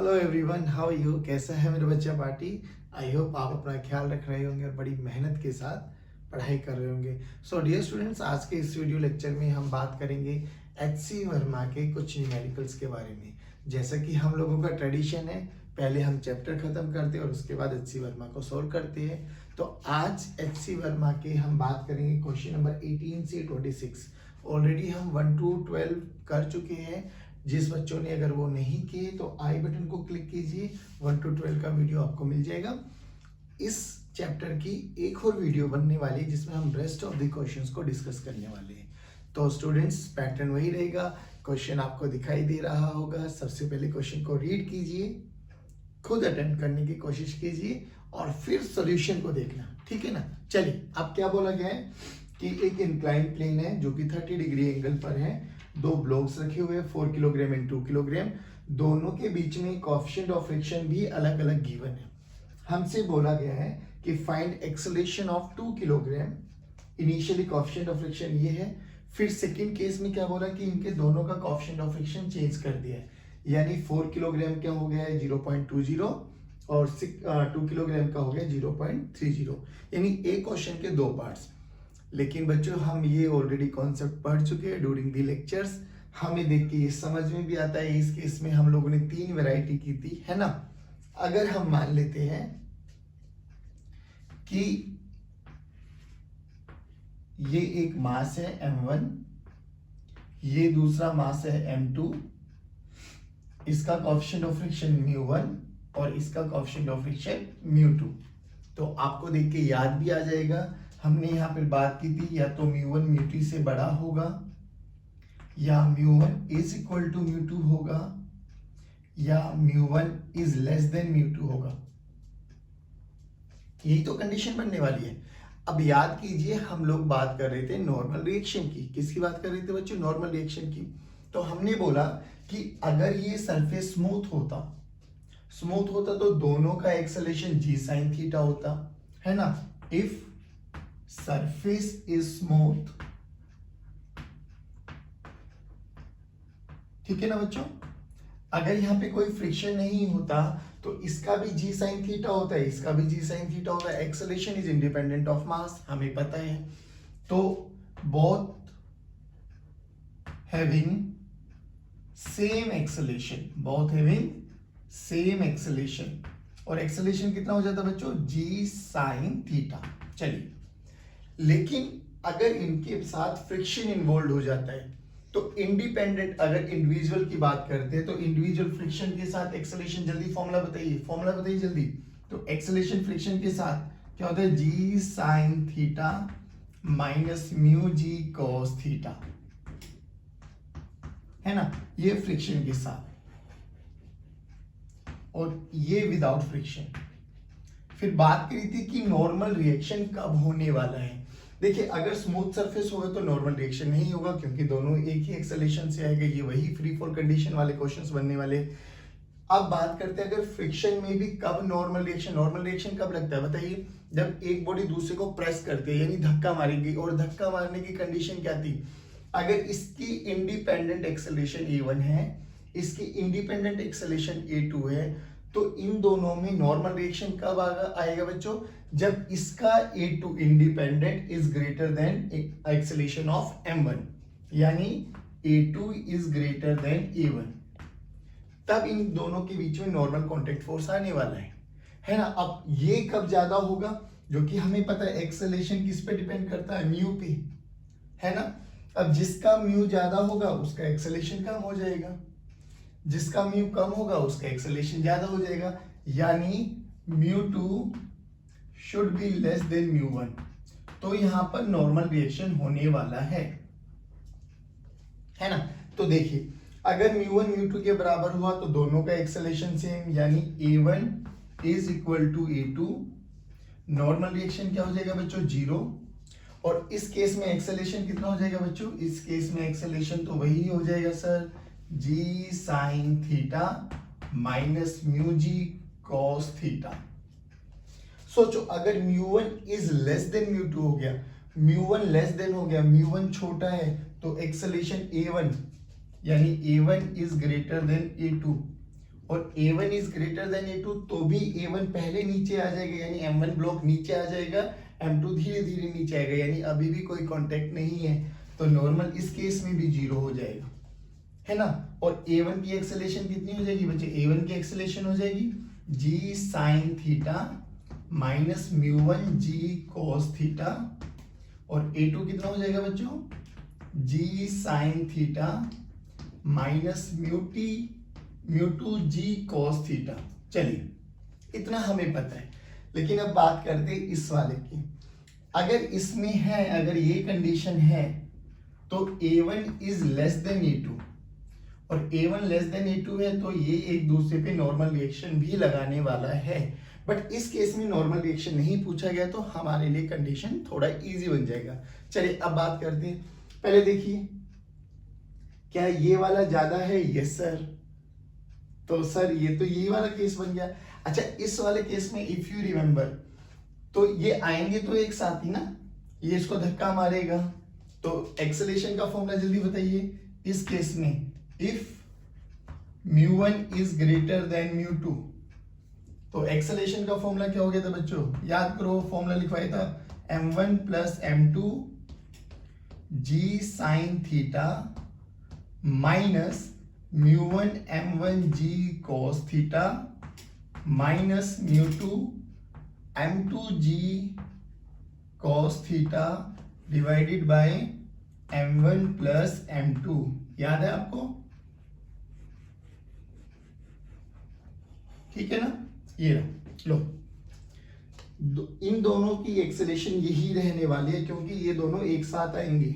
Hello everyone, how you? कैसा है मेरे बच्चा पार्टी? आई होप आप अपना ख्याल रख रहे होंगे और बड़ी मेहनत के साथ पढ़ाई कर रहे होंगे। सो डियर स्टूडेंट्स, आज के इस वीडियो लेक्चर में हम बात करेंगे एचसी वर्मा के कुछ न्यूमेरिकल्स के बारे में। जैसा कि हम लोगों का ट्रेडिशन है, पहले हम चैप्टर खत्म करते हैं और उसके बाद एचसी वर्मा को सोल्व करते हैं। तो आज एचसी वर्मा के हम बात करेंगे क्वेश्चन नंबर 18 से 26। ऑलरेडी हम 1 to 12 कर चुके हैं। जिस बच्चों ने अगर वो नहीं किए तो आई बटन को क्लिक कीजिए, 1 to 12 का वीडियो आपको मिल जाएगा। इस चैप्टर की एक और वीडियो बनने वाली है जिसमें हम रेस्ट ऑफ द क्वेश्चंस को डिस्कस करने वाले हैं। तो स्टूडेंट्स, पैटर्न वही रहेगा, क्वेश्चन आपको दिखाई दे रहा होगा। सबसे पहले क्वेश्चन को रीड कीजिए, खुद अटेम्प्ट करने की कोशिश कीजिए और फिर सॉल्यूशन को देखना, ठीक है ना। चलिए, अब क्या बोला गया है कि एक इंक्लाइन प्लेन है जो कि 30 डिग्री एंगल पर है। दो ब्लॉक्स रखे हुए हैं, 4 किलोग्राम एंड 2 किलोग्राम। दोनों के बीच में कोएफिशिएंट ऑफ फ्रिक्शन भी अलग अलग गिवन है। हमसे बोला गया है कि find acceleration of 2 kilogram. Initially coefficient of friction ये है। फिर सेकंड केस में क्या बोला कि इनके दोनों का कोएफिशिएंट ऑफ फ्रिक्शन चेंज कर दिया है, यानी 4 किलोग्राम क्या हो गया है 0.20 और 2 किलोग्राम का हो गया 0.30। यानी एक क्वेश्चन के दो पार्ट्स। लेकिन बच्चों, हम ये ऑलरेडी कॉन्सेप्ट पढ़ चुके हैं ड्यूरिंग दी लेक्चर्स। हमें देख के ये समझ में भी आता है। इस केस में हम लोगों ने 3 वैरायटी की थी, है ना। अगर हम मान लेते हैं कि ये एक मास है m1, ये दूसरा मास है m2, इसका कोएफिशिएंट ऑफ फ्रिक्शन μ1 और इसका कोएफिशिएंट ऑफ फ्रिक्शन μ2। तो आपको देख के याद भी आ जाएगा, हमने यहाँ पे बात की थी या तो μ1 μ2 से बड़ा होगा या μ1 इज इक्वल टू μ2 होगा या μ1 इज लेस देन μ2 होगा। यही तो कंडीशन बनने वाली है। अब याद कीजिए, हम लोग बात कर रहे थे नॉर्मल रिएक्शन की। किसकी बात कर रहे थे बच्चों? नॉर्मल रिएक्शन की। तो हमने बोला कि अगर ये सरफेस स्मूथ होता तो दोनों का एक्सेलरेशन g sin थीटा होता, है ना। इफ surface is smooth, ठीक है ना बच्चों। अगर यहाँ पे कोई फ्रिक्शन नहीं होता तो इसका भी g sin थीटा होता है, इसका भी g sin थीटा होता है। Acceleration is independent of mass, हमें पता है। तो बोथ हैविंग सेम एक्सेलरेशन, और एक्सेलरेशन कितना हो जाता है बच्चों? g sin theta. चलिए, लेकिन अगर इनके साथ फ्रिक्शन इन्वॉल्व हो जाता है तो इंडिपेंडेंट, अगर इंडिविजुअल की बात करते हैं तो इंडिविजुअल फ्रिक्शन के साथ एक्सेलरेशन, जल्दी फॉर्मूला बताइए जल्दी। तो एक्सेलरेशन फ्रिक्शन के साथ क्या होता है? जी sine theta minus mu g cos theta, है ना। ये फ्रिक्शन के साथ और ये विदाउट फ्रिक्शन। फिर बात करी थी कि नॉर्मल रिएक्शन कब होने वाला है। देखिए, अगर स्मूथ सरफेस होगा तो नॉर्मल रिएक्शन नहीं होगा क्योंकि दोनों एक ही एक्सेलरेशन से आएगा। ये वही फ्री फॉल कंडीशन वाले क्वेश्चंस बनने वाले। अब बात करते हैं अगर फ्रिक्शन में भी कब नॉर्मल रिएक्शन कब लगता है बताइए? जब एक बॉडी दूसरे को प्रेस करती है, यानी धक्का मारेगी। और धक्का मारने की कंडीशन क्या थी? अगर इसकी इंडिपेंडेंट एक्सेलरेशन a1 है, इसकी इंडिपेंडेंट एक्सेलरेशन a2 है, तो इन दोनों में नॉर्मल रिएक्शन कब आएगा बच्चों? जब इसका a2 independent is greater than acceleration of m1, यानी a2 is greater than a1, तब इन दोनों के बीच में नॉर्मल कांटेक्ट फोर्स आने वाला है ना। अब ये कब ज्यादा होगा? जो कि हमें पता है एक्सेलरेशन किस पे डिपेंड करता है? म्यू पे, है ना। अब जिसका म्यू ज्यादा होगा उसका एक्सेलरेशन कम हो जाएगा, जिसका म्यू कम होगा उसका एक्सेलरेशन ज्यादा हो जाएगा, यानी μ2 शुड बी लेस देन μ1। तो यहां पर नॉर्मल रिएक्शन होने वाला है ना। तो देखिए, अगर μ1 μ2 के बराबर हुआ तो दोनों का एक्सेलरेशन सेम, यानी a1 is equal to a2। Normal reaction क्या हो जाएगा बच्चों? 0। और इस केस में एक्सेलरेशन कितना हो जाएगा बच्चों? इस केस में एक्सेलरेशन तो वही हो जाएगा sir, g sin theta minus mu g cos theta. सोचो, अगर μ1 इज लेस देन μ2 हो गया, μ1 लेस देन हो गया, μ1 छोटा है, तो एक्सेलरेशन a1 यानी a1 is greater than a2, और A1 is greater than A2 तो भी A1 पहले नीचे आ जाएगा, यानी M1 ब्लॉक नीचे आ जाएगा, M2 धीरे धीरे नीचे आएगा, यानी अभी भी कोई कांटेक्ट नहीं है, तो नॉर्मल इस केस में भी 0 हो जाएगा, है ना। और A1 की एक्सेलेरेशन कितनी हो जाएगी बच्चे? A1 की एक्सेलेरेशन हो जाएगी g sin theta minus μ1 g cos theta, और A2 कितना हो जाएगा बच्चों? g sin theta minus μ2 g cos theta. चलिए इतना हमें पता है, लेकिन अब बात करते हैं इस वाले की। अगर इसमें है, अगर ये कंडीशन है तो A1 is less than A2, और A1 लेस देन A2 है तो ये एक दूसरे पे नॉर्मल रिएक्शन भी लगाने वाला है, बट इस केस में नॉर्मल रिएक्शन नहीं पूछा गया तो हमारे लिए कंडीशन थोड़ा इजी बन जाएगा। चलिए अब बात करते हैं। पहले देखिए, क्या ये वाला ज्यादा है? यस सर, तो सर ये तो ये वाला केस बन गया। अच्छा, इस वाले केस में इफ यू रिमेंबर तो ये आएंगे तो एक साथ ही ना, ये इसको धक्का मारेगा, तो एक्सेलेरेशन का फॉर्मूला जल्दी बताइए। इस केस में इफ μ1 इज ग्रेटर देन μ2 तो एक्सेलेरेशन का फॉर्मूला क्या हो गया था बच्चों? याद करो, फॉर्मूला लिखवाया था m1 plus m2 g sin theta minus μ1 m1 g cos theta minus μ2 m2 g cos theta divided by m1 plus m2। याद है आपको? ठीक है ना? ये लो, इन दोनों की एक्सेलेरेशन यही रहने वाली है क्योंकि ये दोनों एक साथ आएंगे।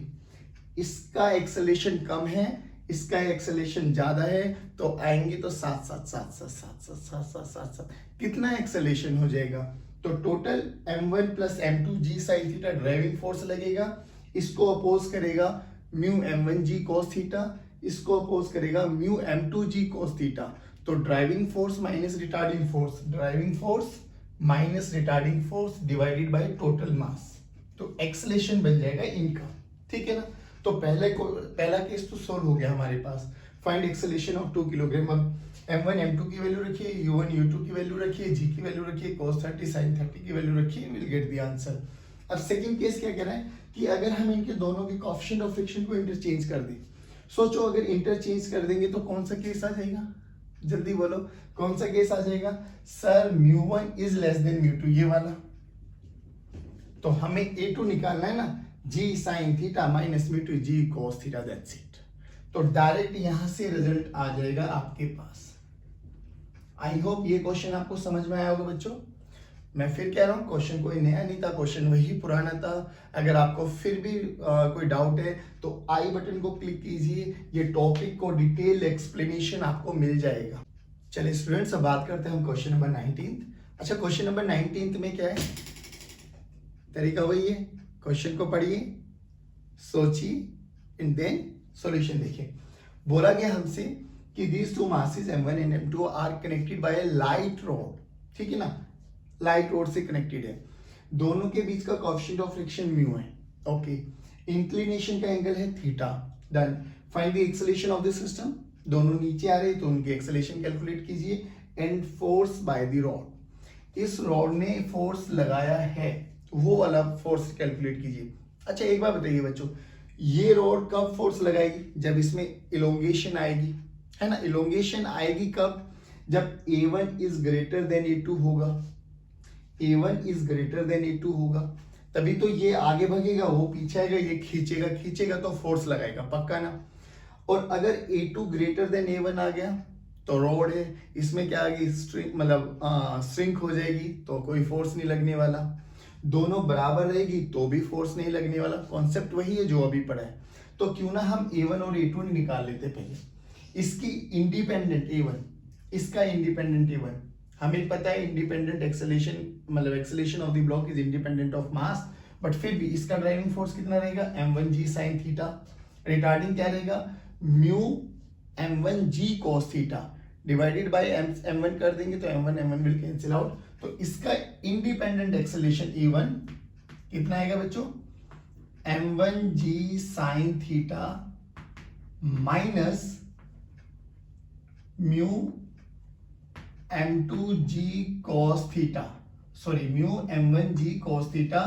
इसका एक्सेलेरेशन कम है, इसका एक्सेलेरेशन ज्यादा है, तो आएंगे तो साथ साथ साथ साथ साथ साथ साथ साथ साथ साथ कितना एक्सेलेरेशन हो जाएगा? तो total m1 plus m2 g sin theta driving force लगेगा, इसको अपोज करेगा mu m1 g cos theta, इसको अपोज करेगा mu m2 g cos theta. तो driving force minus retarding force, driving force minus retarding force divided by total mass, तो acceleration बन जाएगा इनका। ठीक है ना? तो पहला केस तो सॉल्व हो गया हमारे पास। Find acceleration of 2 kilogram. अब m1 m2 की वैल्यू रखिए, u1 u2 की वैल्यू रखिए, g की वैल्यू रखिए, cos 30 sin 30 की वैल्यू रखिए, विल गेट द आंसर। अब सेकंड केस क्या कह रहा है कि अगर हम इनके दोनों के कोएफिशिएंट ऑफ फ्रिक्शन को इंटरचेंज कर दें, सोचो अगर इंटरचेंज कर देंगे तो कौन सा केस आ जाएगा? जल्दी बोलो, कौन सा केस आ जाएगा? सर μ1 इज लेस देन μ2, ये वाला। तो हमें A2 निकालना है ना, g sin theta minus μ2 g cos theta, that's it. तो डायरेक्ट यहां से रिजल्ट आ जाएगा आपके पास। आई होप ये क्वेश्चन आपको समझ में आया होगा बच्चों। मैं फिर कह रहा हूँ, क्वेश्चन कोई नया नहीं था, क्वेश्चन वही पुराना था। अगर आपको फिर भी कोई डाउट है तो आई बटन को क्लिक कीजिए, ये टॉपिक को डिटेल एक्सप्लेनेशन आपको मिल जाएगा। चलिए स्टूडेंट्स, अब बात करते हैं हम क्वेश्चन नंबर 19। अच्छा, क्वेश्चन नंबर 19 में क्या है? तरीका वही है, क्वेश्चन को पढ़िए, सोचिए एंड देन सॉल्यूशन देखिए। बोला गया हमसे कि these two masses m1 and m2 are connected by a light rod, ठीक है ना, लाइट रोड से कनेक्टेड है, दोनों के बीच का कोएफिशिएंट ऑफ फ्रिक्शन म्यू है, ओके। इंक्लिनेशन का एंगल है theta. Done. Find the acceleration of the system. दोनों नीचे आ रहे हैं तो उनकी एक्सेलरेशन कैलकुलेट कीजिए। And force by the rod, इस रॉड ने फोर्स लगाया है, वो वाला फोर्स कैलकुलेट कीजिए। अच्छा, एक बात बताइए बच्चों, ये रॉड कब फोर्स लगाएगी? जब इसमें इलोंगेशन आएगी, है ना। इलोंगेशन आएगी कब? जब A1 is greater than A2 होगा, A1 is greater than A2 होगा, तभी तो ये आगे भगेगा, वो पीछे आएगा, ये खींचेगा तो फोर्स लगाएगा, पक्का ना। और अगर A2 ग्रेटर देन A1 आ गया तो रॉड है, इसमें क्या आ गई? स्ट्रिंग, मतलब श्रिंक हो जाएगी, तो कोई फोर्स नहीं लगने वाला। दोनों बराबर रहेगी तो भी फोर्स नहीं लगने वाला। कॉन्सेप्ट वही है जो अभी पढ़ा है। तो क्यों ना हम A1 और A2 निकाल लेते पहले। इसकी इंडिपेंडेंट A1, इसका इंडिपेंडेंट A1, हमें पता है इंडिपेंडेंट एक्सेलरेशन, मतलब acceleration of the block is independent of mass, but फिर भी इसका ड्राइविंग फोर्स कितना रहेगा? m1 g sin theta. Retarding क्या रहेगा? Mu m1 g cos theta divided by m1 कर देंगे तो m1 विल कैंसिल आउट। तो इसका इंडिपेंडेंट एक्सेलरेशन A1 कितना आएगा बच्चों? m1 g sin theta minus mu m2g cos theta, sorry mu m1g cos theta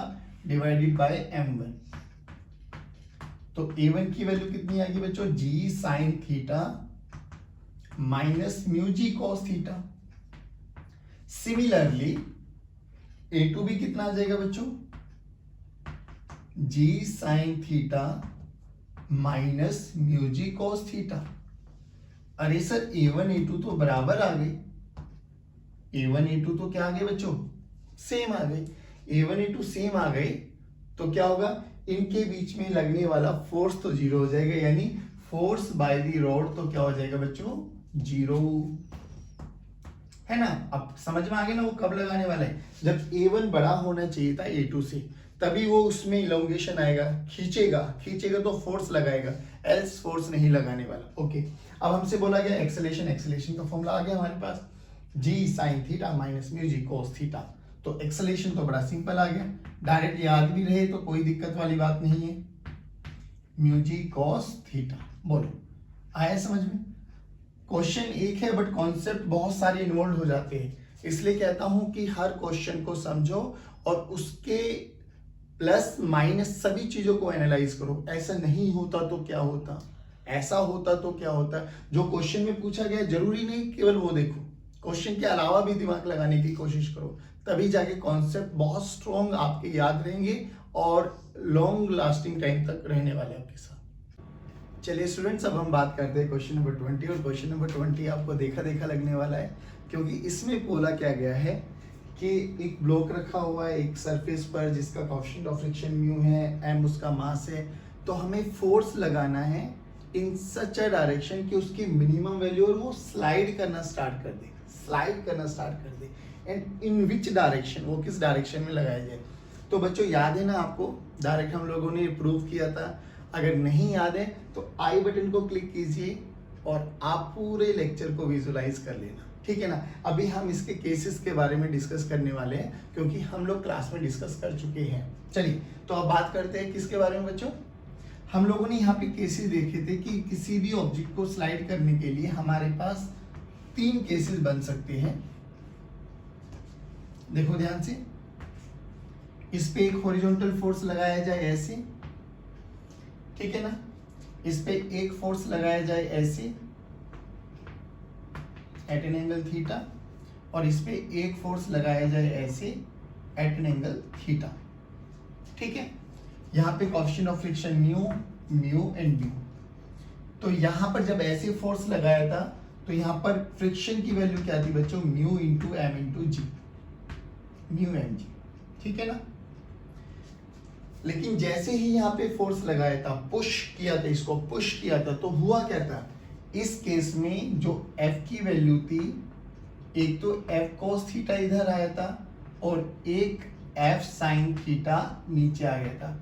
divided by m1। तो a1 की वैल्यू कितनी आएगी बच्चों, g sin theta minus mu g cos theta. Similarly a2 भी कितना आ जाएगा बच्चों, g sin theta minus mu g cos theta. अरे सर a1 a2 तो बराबर आ गए, a1 a2 तो क्या आ गए बच्चों, सेम आ गए। a1 a2 सेम आ गए तो क्या होगा, इनके बीच में लगने वाला फोर्स तो जीरो हो जाएगा, यानी फोर्स बाय द रोड तो क्या हो जाएगा बच्चों, जीरो, है ना। अब समझ में आ गया ना वो कब लगाने वाला है, जब a1 बड़ा होना चाहिए था a2 से, तभी वो उसमें इलोंगेशन आएगा, खींचेगा तो फोर्स लगाएगा, एल्स फोर्स नहीं लगाने वाला। ओके, अब हमसे बोला गया एक्सेलेरेशन का फॉर्मूला आ गया हमारे पास, g sin theta minus mu g cos theta. तो एक्सेलेरेशन तो बड़ा सिंपल आ गया, डायरेक्ट याद भी रहे तो कोई दिक्कत वाली बात नहीं है, म्यू जी cos थीटा। बोलो आया समझ में। क्वेश्चन एक है बट कॉन्सेप्ट बहुत सारे इन्वॉल्व हो जाते हैं, इसलिए कहता हूं कि हर क्वेश्चन को समझो और उसके प्लस माइनस सभी चीजों को एनालाइज करो। ऐसा नहीं होता तो क्या होता, ऐसा होता तो क्या होता, जो क्वेश्चन में पूछा गया जरूरी नहीं केवल वो देखो, क्वेश्चन के अलावा भी दिमाग लगाने की कोशिश करो, तभी जाके कॉन्सेप्ट बहुत स्ट्रॉन्ग आपके याद रहेंगे और लॉन्ग लास्टिंग टाइम तक रहने वाले आपके साथ। चलिए स्टूडेंट्स, अब हम बात करते हैं क्वेश्चन नंबर 20, और क्वेश्चन नंबर 20 आपको देखा लगने वाला है, क्योंकि इसमें बोला क्या गया है कि एक ब्लॉक रखा हुआ है एक सरफेस पर जिसका कोएफिशिएंट ऑफ फ्रिक्शन म्यू है, m उसका मास है, तो हमें फोर्स लगाना है इन सच अ डायरेक्शन कि उसकी मिनिमम वैल्यू और वो स्लाइड करना स्टार्ट कर दे, एंड इन विच डायरेक्शन, वो किस डायरेक्शन में लगाया जाए। तो बच्चों याद है ना आपको, डायरेक्ट हम लोगों ने प्रूव किया था, अगर नहीं याद है तो आई बटन को क्लिक कीजिए और आप पूरे लेक्चर को विजुलाइज कर लेना, ठीक है ना। अभी हम इसके केसेस के बारे में डिस्कस करने वाले हैं, क्योंकि हम लोग क्लास में डिस्कस कर चुके हैं। चलिए तो अब बात करते हैं किसके बारे में बच्चों, हम लोगों ने यहाँ पे केसेस देखे थे कि किसी भी ऑब्जेक्ट को स्लाइड करने के लिए हमारे पास 3 केसेस बन सकते हैं। देखो ध्यान से, इस पे एक हॉरिजॉन्टल फोर्स लगाया जाए ऐसे, ठीक है ना, इस पे एक फोर्स लगाया जाए ऐसे एट एन एंगल थीटा, और इस पे एक फोर्स लगाया जाए ऐसे एट एन एंगल थीटा, ठीक है। यहाँ पे coefficient of friction mu and mu. तो यहाँ पर जब ऐसे फोर्स लगाया था तो यहाँ पर फ्रिक्शन की वैल्यू क्या थी बच्चों, म्यू इंटू एम इंटू जी, म्यू एम जी, ठीक है ना। लेकिन जैसे ही यहाँ पे फोर्स लगाया था, पुश किया था, इसको पुश किया था, तो हुआ क्या था, इस केस में जो F की वैल्यू थी, एक तो F cos थीटा इधर आया था और एक F sin थीटा नीचे आ गया था।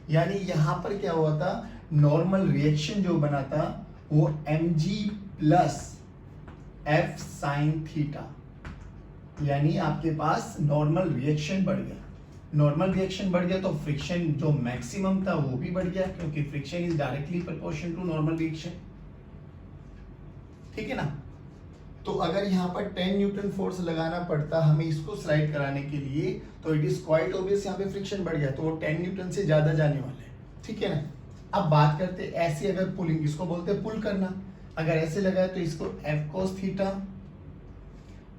यानी यहाँ पर क्या हुआ था, नॉर्मल रिएक्शन जो बना था वो mg plus F sin theta, यानी आपके पास नॉर्मल रिएक्शन बढ़ गया। नॉर्मल रिएक्शन बढ़ गया तो फ्रिक्शन जो मैक्सिमम था वो भी बढ़ गया, क्योंकि friction is directly proportional to normal reaction, ठीक है ना। तो अगर यहाँ पर 10 न्यूटन फोर्स लगाना पड़ता हमें इसको स्लाइड कराने के लिए, तो इट इज क्वाइट ऑब्वियस यहाँ पे फ्रिक्शन बढ़ गया, तो वो 10 न्यूटन से ज्यादा जाने वाला है, ठीक है ना। अब बात करते ऐसे, अगर पुलिंग, इसको बोलते हैं पुल करना, अगर ऐसे लगा तो इसको F cos थीटा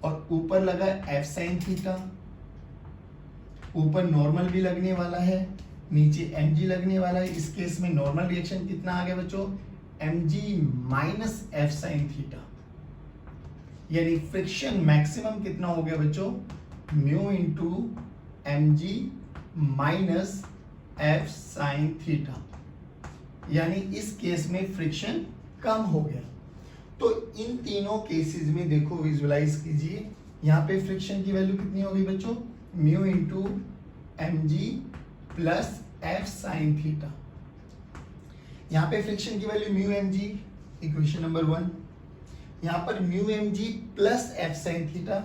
और ऊपर लगा F sin थीटा, ऊपर नॉर्मल भी लगने वाला है, नीचे mg लगने वाला है। इस केस में नॉर्मल रिएक्शन कितना आ गया बच्चों, mg minus F sin theta, यानी फ्रिक्शन मैक्सिमम कितना हो गया बच्चों, mu into mg minus F sin theta, यानी इस केस में फ्रिक्शन कम हो गया। तो इन तीनों केसेस में देखो, विजुलाइज कीजिए, यहाँ पे फ्रिक्शन की वैल्यू कितनी होगी बच्चों, mu into mg plus F sin theta. यहाँ पे फ्रिक्शन की value mu mg, equation number 1, यहाँ पर mu mg plus F sin theta,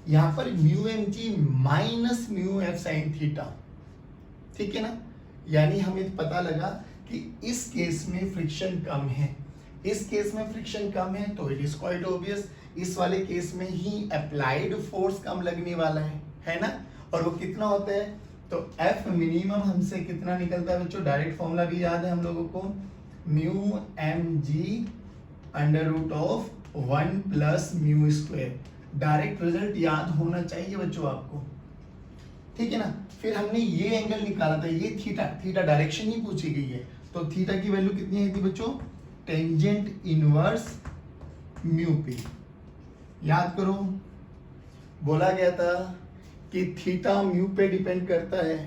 यहाँ पर mu mg minus mu F sin theta, ठीक है ना। यानी हमें पता लगा कि इस केस में फ्रिक्शन कम है, इस केस में फ्रिक्शन कम है, तो इट इज क्वाइट ऑब्वियस इस वाले केस में ही अप्लाइड फोर्स कम लगने वाला है ना, और वो कितना होता है, तो F मिनिमम हमसे कितना निकलता है बच्चों, डायरेक्ट फॉर्मूला भी याद है हम लोगों को, mu mg under root of 1 plus mu square. Direct result याद होना चाहिए बच्चों आपको, ठीक है ना। फिर हमने ये एंगल निकाला था, ये थीटा डायरेक्शन ही पूछी गई है, तो थीटा की वैल्यू कितनी है थी बच्चों, टेंजेंट इनवर्स म्यू पे। याद करो, बोला गया था कि थीटा म्यू पे डिपेंड करता है,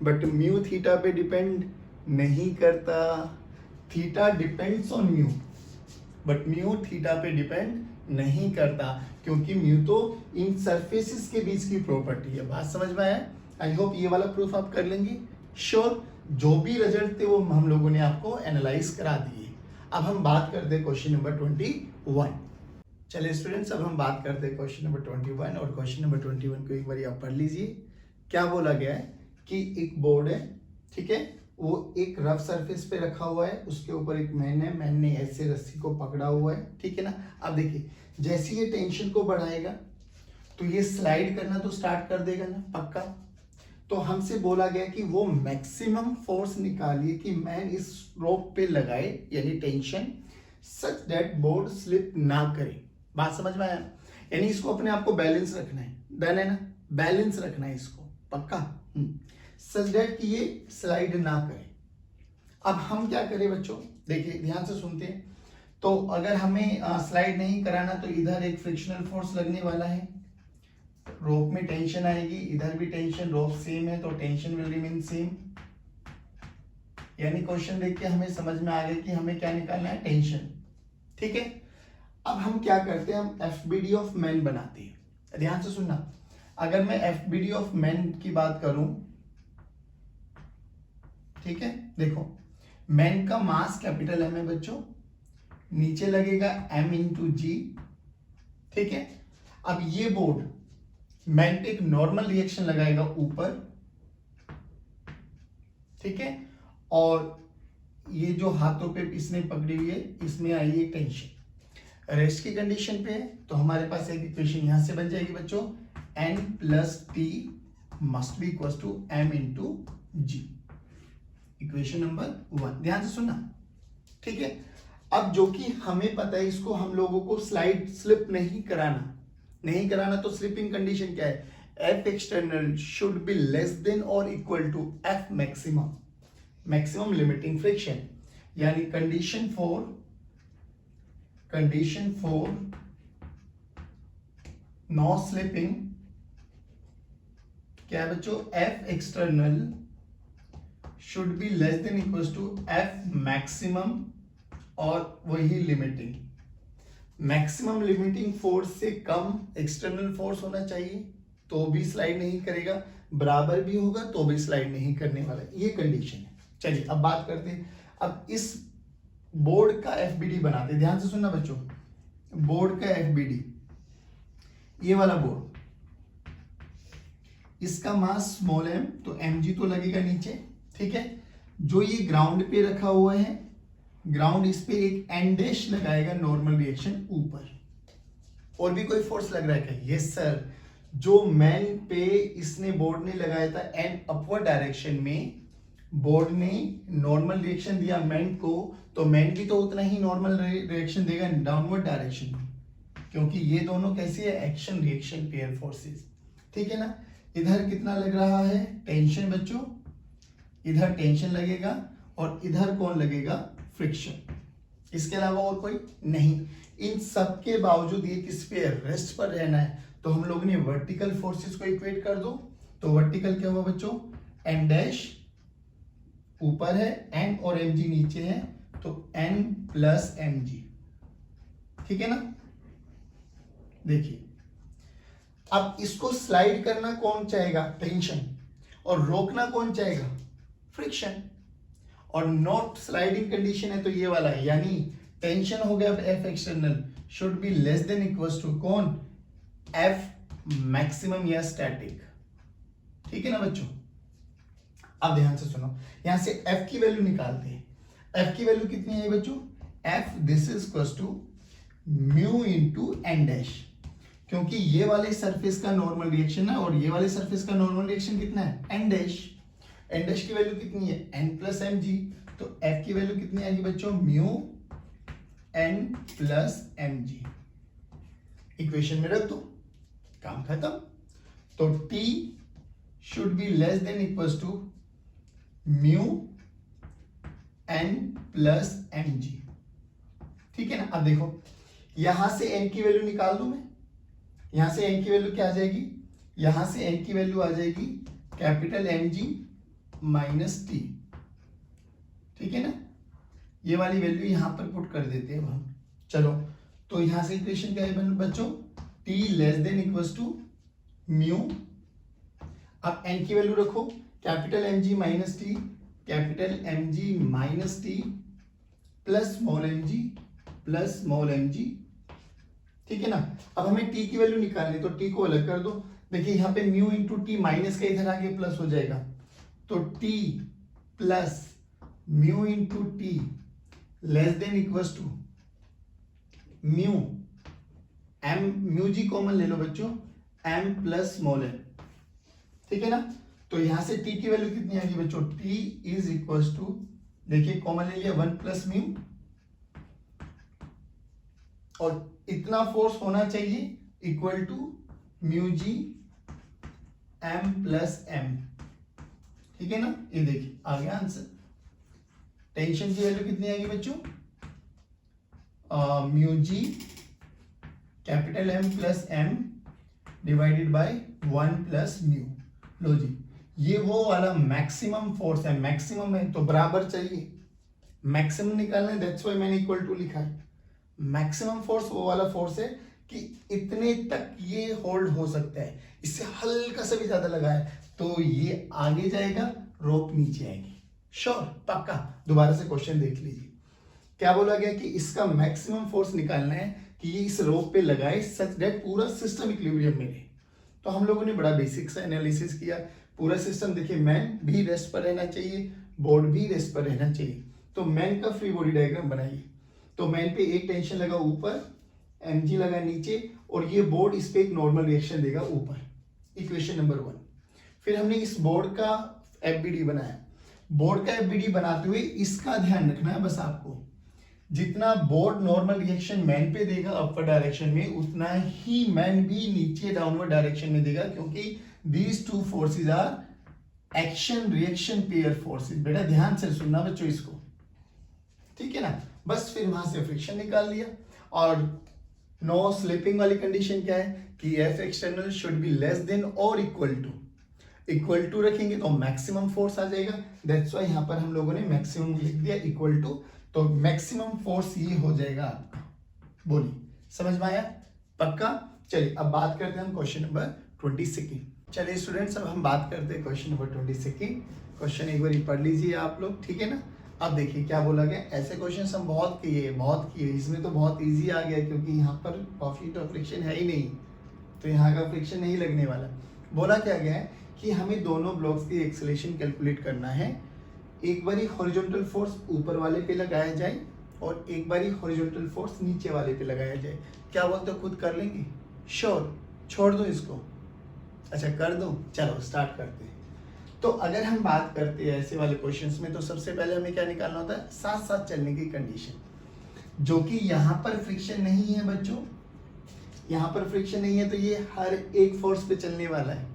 बट म्यू थीटा पे डिपेंड नहीं करता। Theta depends on mu, but mu theta पे डिपेंड नहीं करता, क्योंकि म्यू तो इन सरफेसेस के बीच की प्रॉपर्टी है। बात समझ में आया? आई होप ये वाला प्रूफ आप कर लेंगे। श्योर, जो भी रिजल्ट थे वो हम लोगों ने आपको एनालाइज करा दिए। अब हम बात करते हैं क्वेश्चन नंबर 21। चलिए स्टूडेंट्स, अब हम बात करते हैं क्वेश्चन नंबर 21, और क्वेश्चन नंबर 21 को एक बार आप पढ़ लीजिए। क्या बोला गया है कि एक बोर्ड है, ठीक है, वो एक रफ सरफेस पे रखा हुआ है, उसके ऊपर एक मैन है, मैन ने ऐसे रस्सी को पकड़ा हुआ है, ठीक है ना। अब देखिए, जैसे ये टेंशन को बढ़ाएगा तो ये स्लाइड करना तो स्टार्ट कर देगा ना, पक्का। तो हमसे बोला गया कि वो मैक्सिमम फोर्स निकालिए कि मैन इस रोप पे लगाए, यानी tension, such that board slip ना करे। बात समझ में आया? यानी इसको अपने आप को बैलेंस रखना है, डन है ना, बैलेंस रखना है इसको, पक्का। सच दैट कि ये स्लाइड ना करे। अब हम क्या करें बच्चों, देखिए ध्यान से सुनते हैं। तो अगर हमें स्लाइड नहीं कराना तो इधर एक फ्रिक्शनल फोर्स लगने वाला है, रोप में टेंशन आएगी, इधर भी टेंशन, रोप सेम है तो टेंशन विल रिमेन सेम। यानी क्वेश्चन देख के हमें समझ में आ गया कि हमें क्या निकालना है, टेंशन, ठीक है। अब हम क्या करते हैं, हम एफबीडी ऑफ मैन बनाते हैं। ध्यान से सुनना, अगर मैं एफबीडी ऑफ मैन की बात करूं, ठीक है, देखो मैन का मास कैपिटल एम है बच्चों, नीचे लगेगा m इंटू जी, ठीक है। अब ये बोर्ड मैन पे एक नॉर्मल रिएक्शन लगाएगा ऊपर, ठीक है, और ये जो हाथों पे इसने पकड़ी हुई है, इसमें आई है टेंशन। रेस्ट की कंडीशन पे है तो हमारे पास एक इक्वेशन यहां से बन जाएगी बच्चों, n plus T must be equal to m into g. Equation number 1, ध्यान से सुनना, ठीक है। अब जो कि हमें पता है, इसको हम लोगों को स्लिप नहीं कराना, तो स्लिपिंग कंडीशन क्या है, F external should be less than और equal to F maximum, maximum limiting friction. यानी कंडीशन फॉर नो स्लिपिंग क्या है बच्चों, F external should be less than equal to F maximum और वही लिमिटिंग। मैक्सिमम लिमिटिंग फोर्स से कम external force होना चाहिए तो भी स्लाइड नहीं करेगा, बराबर भी होगा तो भी स्लाइड नहीं करने वाला, ये कंडीशन है। चलिए अब बात करते हैं, अब इस बोर्ड का एफबीडी बनाते हैं। ध्यान से सुनना बच्चों, बोर्ड का एफबीडी, ये वाला बोर्ड, इसका मास स्मॉल m तो mg तो लगेगा नीचे, ठीक है। जो ये ग्राउंड पे रखा हुआ है, ग्राउंड इस पे एक एन डैश लगाएगा, नॉर्मल रिएक्शन ऊपर। और भी कोई फोर्स लग रहा है क्या? यस सर, जो मैन पे इसने बोर्ड ने लगाया था एन अपवर्ड डायरेक्शन में, बोर्ड ने नॉर्मल रिएक्शन दिया मैन को, तो मैन भी तो उतना ही नॉर्मल रिएक्शन देगा डाउनवर्ड डायरेक्शन में, क्योंकि ये दोनों कैसी है, एक्शन रिएक्शन पेयर फोर्सेस, ठीक है ना। इधर कितना लग रहा है, टेंशन बच्चों, इधर टेंशन लगेगा और इधर कौन लगेगा, फ्रिक्शन। इसके अलावा और कोई नहीं। इन सब के बावजूद ये किस पे रेस्ट पर रहना है, तो हम लोगों ने वर्टिकल फोर्सेस को इक्वेट कर दो। तो वर्टिकल क्या हुआ बच्चों, एन डैश ऊपर है, एन और एम जी नीचे है, तो एन प्लस एम जी, ठीक है ना। देखिए अब इसको स्लाइड करना कौन चाहेगा, टेंशन, और रोकना कौन चाहेगा, फ्रिक्शन। और नॉट स्लाइडिंग कंडीशन है तो ये वाला है, यानी टेंशन हो गया F external should be less than equal to कौन, एफ मैक्सिमम या स्टैटिक, ठीक है ना बच्चों। अब ध्यान से सुनो, यहां से F की वैल्यू निकालते हैं। F की वैल्यू कितनी है बच्चों, F this is equal to mu into N dash, क्योंकि ये वाले सरफेस का नॉर्मल रिएक्शन है और ये वाले सरफेस का नॉर्मल रिएक्शन कितना है, एन डैश। एन डैश की वैल्यू कितनी है, एन प्लस एम जी, तो एफ की वैल्यू कितनी आएगी बच्चों, mu N plus m g. Equation में रख दो, काम खत्म। तो T should be less than equals to mu N plus m g, ठीक है ना। अब देखो यहां से n की वैल्यू निकाल दूं मैं, यहां से n की वैल्यू क्या आ जाएगी, यहां से n की वैल्यू आ जाएगी capital M g minus T, ठीक है ना। ये वाली वैल्यू यहां पर पुट कर देते हैं हम। चलो तो यहां से इक्वेशन क्या है बच्चों, t less than equals to mu, अब n की वैल्यू रखो capital M g minus T, capital M g minus T plus small m g plus small m g, ठीक है ना। अब हमें t की वैल्यू निकालनी, तो t को अलग कर दो। देखिए यहाँ पे म्यू इंटू टी माइनस का इधर आगे प्लस हो जाएगा, तो t plus mu into T less than equals to mu M, mu g common ले लो बच्चों, m प्लस स्मॉल एम, ठीक है ना। तो यहां से t की वैल्यू कितनी आएगी बच्चों, t इज इक्वल्स टू, देखिए कॉमन ले लिया 1 प्लस म्यू, और इतना फोर्स होना चाहिए equal to mu g m plus m, ठीक है ना। ये देखिए आ गया आंसर। टेंशन की वैल्यू कितनी आएगी बच्चों, mu g capital M plus M divided by 1 plus mu. लो जी, ये वो वाला मैक्सिमम फोर्स है, मैक्सिमम है तो बराबर चाहिए, मैक्सिमम निकालना है, दैट्स व्हाई मैंने इक्वल टू लिखा है। मैक्सिमम फोर्स वो वाला फोर्स है कि इतने तक ये होल्ड हो सकता है, इससे हल्का सा भी ज्यादा लगा है तो ये आगे जाएगा, रोप नीचे आएगी। श्योर, पक्का। दोबारा से क्वेश्चन देख लीजिए, क्या बोला गया कि इसका मैक्सिमम फोर्स निकालना है कि ये इस रोप पे लगाए सच दैट पूरा सिस्टम इक्विलिब्रियम में रहे। तो हम लोगों ने बड़ा बेसिक सा एनालिसिस किया, पूरा सिस्टम देखिए, मैन भी रेस्ट पर रहना चाहिए, बोर्ड भी रेस्ट पर रहना चाहिए। तो मैन का फ्री बॉडी डायग्राम बनाइए, तो मैन पे एक टेंशन लगा ऊपर, mg लगा नीचे, और ये बोर्ड इस पे एक नॉर्मल रिएक्शन देगा ऊपर। Equation number 1। फिर हमने इस बोर्ड का एफबीडी बनाया। बोर्ड का एफबीडी बनाते हुए इसका ध्यान रखना है बस आपको, जितना बोर्ड नॉर्मल रिएक्शन मैन पे देगा अपर डायरेक्शन में, उतना ही मैन भी नीचे डाउनवर्ड डायरेक्शन में देगा, क्योंकि these two forces are action reaction pair forces. बेटा ध्यान से सुनना बच्चों इसको, ठीक है ना। बस फिर वहां से फ्रिक्शन निकाल लिया, और नो स्लिपिंग वाली कंडीशन क्या है कि F external should be less than और इक्वल टू रखेंगे तो मैक्सिमम फोर्स आ जाएगा। दैट्स व्हाई यहां पर हम लोगों ने मैक्सिमम लिख दिया इक्वल टू, तो मैक्सिमम फोर्स ये हो जाएगा आपका। बोलिए समझ में आया, पक्का। चलिए अब बात करते हैं हम क्वेश्चन नंबर 22। चलिए स्टूडेंट्स, अब हम बात करते हैं क्वेश्चन नंबर 22। क्वेश्चन एक बार पढ़ लीजिए आप लोग, ठीक है ना। अब देखिए क्या बोला गया, ऐसे क्वेश्चंस हम बहुत किए, इसमें तो बहुत इजी आ गया क्योंकि यहाँ पर काफी तो फ्रिक्शन है ही नहीं, तो यहाँ का फ्रिक्शन नहीं लगने वाला। बोला क्या गया है कि हमें दोनों ब्लॉक्स की एक्सेलरेशन कैलकुलेट करना है। एक बारी हॉरिजॉन्टल फोर्स ऊपर वाले पे लगाया जाए और एक बारी हॉरिजॉन्टल फोर्स नीचे वाले पे लगाया जाए। क्या बोलते हो, खुद कर लेंगे? श्योर, छोड़ दो इसको। अच्छा कर दो, चलो स्टार्ट करते हैं। तो अगर हम बात करते हैं ऐसे वाले क्वेश्चंस में, तो सबसे पहले हमें क्या निकालना होता है, साथ साथ चलने की कंडीशन, जो कि यहाँ पर फ्रिक्शन नहीं है बच्चों, यहाँ पर फ्रिक्शन नहीं है, तो ये हर एक फोर्स पे चलने वाला है,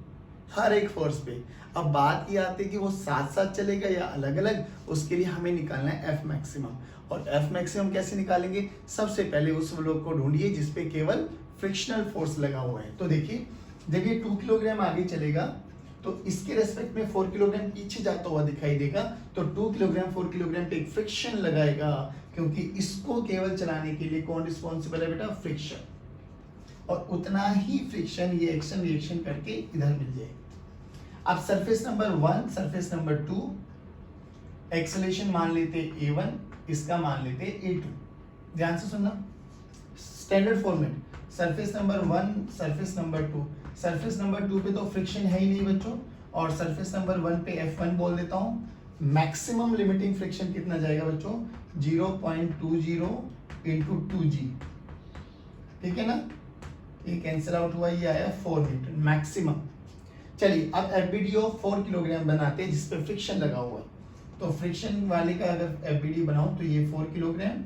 हर एक फोर्स पे। अब बात ये आती है कि वो साथ साथ चलेगा या अलग अलग, उसके लिए हमें निकालना है एफ मैक्सिमम। और एफ मैक्सिमम कैसे निकालेंगे, सबसे पहले उस ब्लॉक को ढूंढिए जिसपे केवल फ्रिक्शनल फोर्स लगा हुआ है। तो देखिए जब ये 2 किलोग्राम आगे चलेगा तो इसके रेस्पेक्ट में 4 किलोग्राम पीछे जाता हुआ दिखाई देगा, तो 2 किलोग्राम 4 किलोग्राम पे एक फ्रिक्शन लगाएगा, क्योंकि इसको केवल चलाने के लिए कौन रिस्पॉन्सिबल है बेटा, फ्रिक्शन। और उतना ही फ्रिक्शन ये एक्शन रिएक्शन करके इधर मिल जाएगा। अब surface number 1, surface number 2, acceleration मान लेते A1, इसका मान लेते A2। ध्यान से सुनना, standard format, surface number 1, surface number 2। Surface number 2 पे तो फ्रिक्शन है ही नहीं बच्चों, और सरफेस नंबर 1 पे F1 बोल देता हूं। मैक्सिमम लिमिटिंग फ्रिक्शन कितना जाएगा बच्चों, 0.20 × 2g। ठीक है ना, ये कैंसिल आउट हुआ, ये आया 4 न्यूटन मैक्सिमम। चलिए अब एफबीडी ऑफ 4 किलोग्राम बनाते हैं जिसपे फ्रिक्शन लगा हुआ है। तो फ्रिक्शन वाले का अगर एफबीडी बनाऊं तो ये 4 किलोग्राम,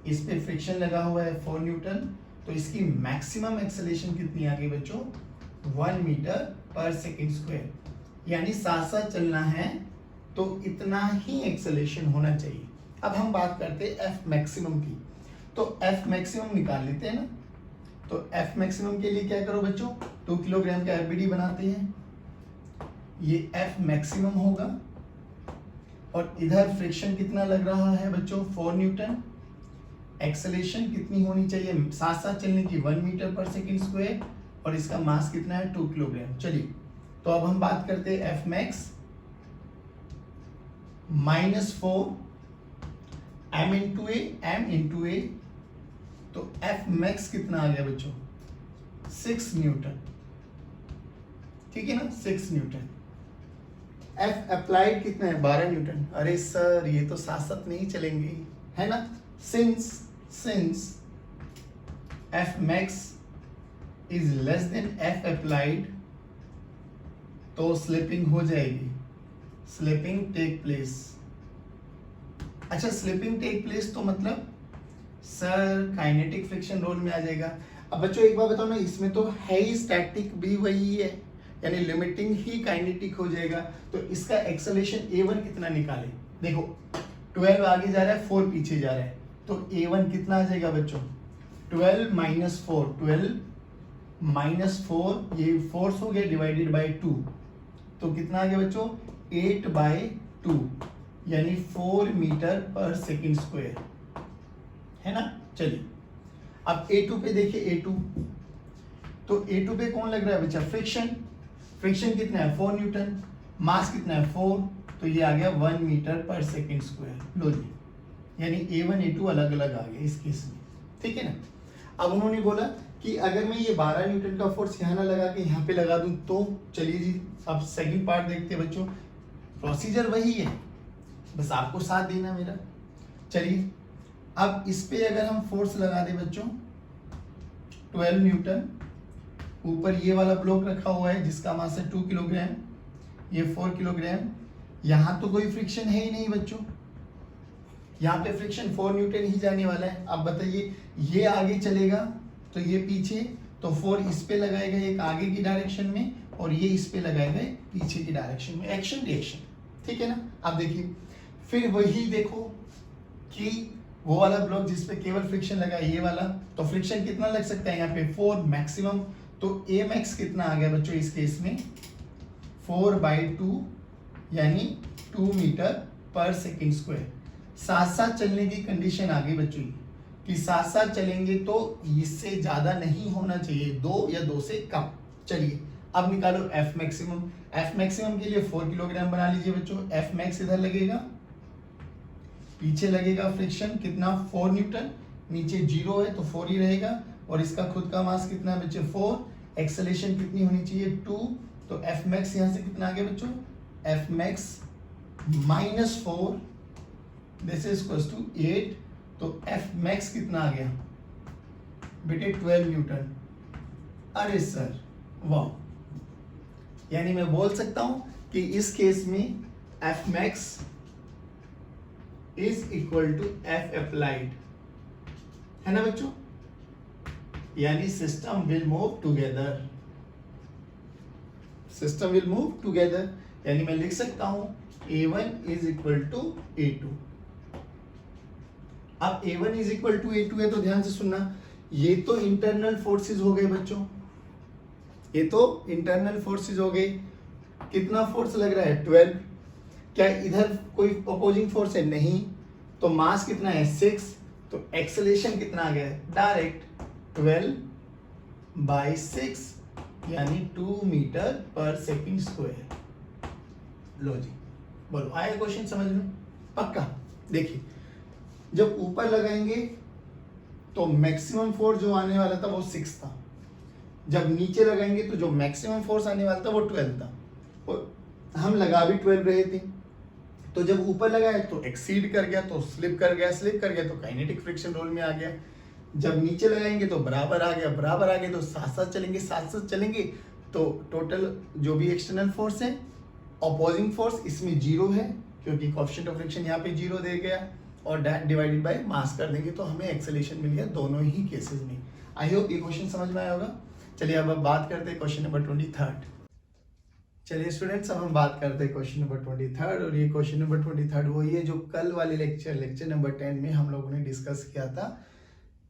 इस पे फ्रिक्शन लगा हुआ है 4 न्यूटन, तो इसकी मैक्सिमम एक्सेलरेशन कितनी आ गई बच्चों, 1 मीटर पर सेकेंड स्क्वायर, यानी साथ साथ चलना है तो इतना ही एक्सेलरेशन होना चाहिए। अब हम बात करते हैं एफ मैक्सिमम की, तो एफ मैक्सिमम निकाल लेते हैं ना। तो एफ मैक्सिमम के लिए क्या करो बच्चों, 2 किलोग्राम का एफबीडी बनाते हैं, ये एफ मैक्सिमम होगा, और इधर फ्रिक्शन कितना लग रहा है बच्चों, 4 न्यूटन, एक्सेलरेशन कितनी होनी चाहिए, साथ साथ चलने की 1 मीटर पर सेकेंड स्क्वायर, और इसका मास कितना है 2 किलोग्राम। चलिए तो अब हम बात करते हैं एफ मैक्स -4 m इंटू ए, तो एफ मैक्स कितना आ गया बच्चों, 6 न्यूटन, ठीक है ना, 6 न्यूटन। एफ अप्लाइड कितना है, 12 न्यूटन। अरे सर ये तो साथ साथ नहीं चलेंगे, है ना, since F max is less than F applied, तो स्लिपिंग हो जाएगी, स्लिपिंग टेक प्लेस। अच्छा स्लिपिंग टेक प्लेस तो मतलब सर काइनेटिक फ्रिक्शन रोल में आ जाएगा। अब बच्चों एक बार बताओ ना, इसमें तो है ही स्टैटिक भी वही है, यानी लिमिटिंग ही काइनेटिक हो जाएगा, तो इसका एक्सेलरेशन a1 कितना निकाले, देखो 12 आगे जा रहा है, 4 पीछे जा रहा है, तो a1 कितना आ जाएगा बच्चों, 12 माइनस 4, 12 माइनस 4, ये फोर्स हो गया डिवाइडेड बाय 2, तो कितना आ गया बच्चों, 8/2, यानी 4 मीटर पर सेकेंड स्क्वायर, है ना। चलिए अब A2 पे देखिए, A2 तो A2 पे कौन लग रहा है बच्चा, फ्रिक्शन, फ्रिक्शन कितना है 4 न्यूटन, मास कितना है 4, तो ये आ गया 1 मीटर पर सेकेंड स्क्वायर। लो जी, यानी A1 A2 अलग अलग आ गए इस केस में, ठीक है ना। अब उन्होंने बोला कि अगर मैं ये 12 न्यूटन का फोर्स यहाँ ना लगा के यहाँ पे लगा दूं तो, चलिए जी अब सेकंड पार्ट देखते हैं बच्चों, प्रोसीजर वही है, बस आपको साथ देना मेरा। चलिए अब इस पे अगर हम फोर्स लगा दें बच्चों 12 न्यूटन, ऊपर ये वाला ब्लॉक रखा हुआ है जिसका मास है 2 किलोग्राम, ये 4 किलोग्राम, यहाँ तो कोई फ्रिक्शन है ही नहीं बच्चों, यहाँ पे फ्रिक्शन 4 न्यूटन ही जाने वाला है। अब बताइए ये आगे चलेगा तो ये पीछे, तो 4 इस पे लगाएगा एक आगे की डायरेक्शन में, और ये इस पे लगाएगा पीछे की डायरेक्शन में, एक्शन रिएक्शन, ठीक है ना। अब देखिए फिर वही देखो कि वो वाला ब्लॉक जिस पे केवल फ्रिक्शन लगा ये वाला, तो फ्रिक्शन कितना लग सकता है यहाँ पे 4 मैक्सिमम, तो ए मैक्स कितना आ गया बच्चों इस केस में 4/2, यानी 2 मीटर पर सेकेंड स्क्वायर। साथ साथ चलने की कंडीशन आ गई बच्चों कि साथ साथ चलेंगे तो इससे ज्यादा नहीं होना चाहिए, 2 या 2 से कम। चलिए अब निकालो एफ मैक्सिमम, एफ मैक्सिमम के लिए 4 किलोग्राम बना लीजिए बच्चों, एफ मैक्स इधर लगेगा, पीछे लगेगा फ्रिक्शन कितना 4 न्यूटन, नीचे 0 है तो 4 ही रहेगा, और इसका खुद का मास कितना है बच्चे 4, एक्सेलरेशन कितनी होनी चाहिए 2, तो एफ मैक्स यहाँ से कितना आ गया बच्चों, F max -4, this is equals to 8, तो एफ मैक्स कितना आ गया बेटे 12 न्यूटन। अरे सर वाह, यानी मैं बोल सकता हूं कि इस केस में F max is equal to F applied, है ना बच्चों, यानी system will move together, system will move together, यानी मैं लिख सकता हूं A1 is equal to A2। अब A1 is equal to A2 है तो ध्यान से सुनना, ये तो इंटरनल फोर्सेस हो गए बच्चों, ये तो इंटरनल फोर्सेस हो गए, कितना फोर्स लग रहा है 12, क्या इधर कोई अपोजिंग फोर्स है नहीं, तो मास कितना है 6, तो एक्सेलरेशन कितना आ गया है डायरेक्ट 12/6, यानी 2 मीटर पर सेकेंड स्क्वायर। लो जी बोलो आया क्वेश्चन समझ में पक्का। देखिए जब ऊपर लगाएंगे तो मैक्सिमम फोर्स जो आने वाला था वो 6 था, जब नीचे लगाएंगे तो जो मैक्सिमम फोर्स आने वाला था वो 12 था, और हम लगा भी 12 रहे थे, तो जब ऊपर लगाए तो एक्सीड कर गया, तो स्लिप कर गया, स्लिप कर गया तो काइनेटिक फ्रिक्शन रोल में आ गया। जब नीचे लगाएंगे तो बराबर आ गया, बराबर आ गया तो साथ साथ चलेंगे, साथ साथ चलेंगे तो टोटल जो भी एक्सटर्नल फोर्स है, अपोजिंग फोर्स इसमें 0 है क्योंकि कोएफिशिएंट ऑफ फ्रिक्शन यहाँ पे 0 दे गया, और डिवाइडेड बाय मास कर देंगे तो हमें एक्सेलरेशन मिल गया दोनों ही केसेस में। आई होप ये क्वेश्चन समझ में आया होगा। चलिए अब बात करते हैं क्वेश्चन नंबर 23। चलिए स्टूडेंट्स, अब हम बात करते हैं क्वेश्चन नंबर 23, और ये क्वेश्चन नंबर 23 वही है जो कल वाले लेक्चर नंबर 10 में हम लोगों ने डिस्कस किया था।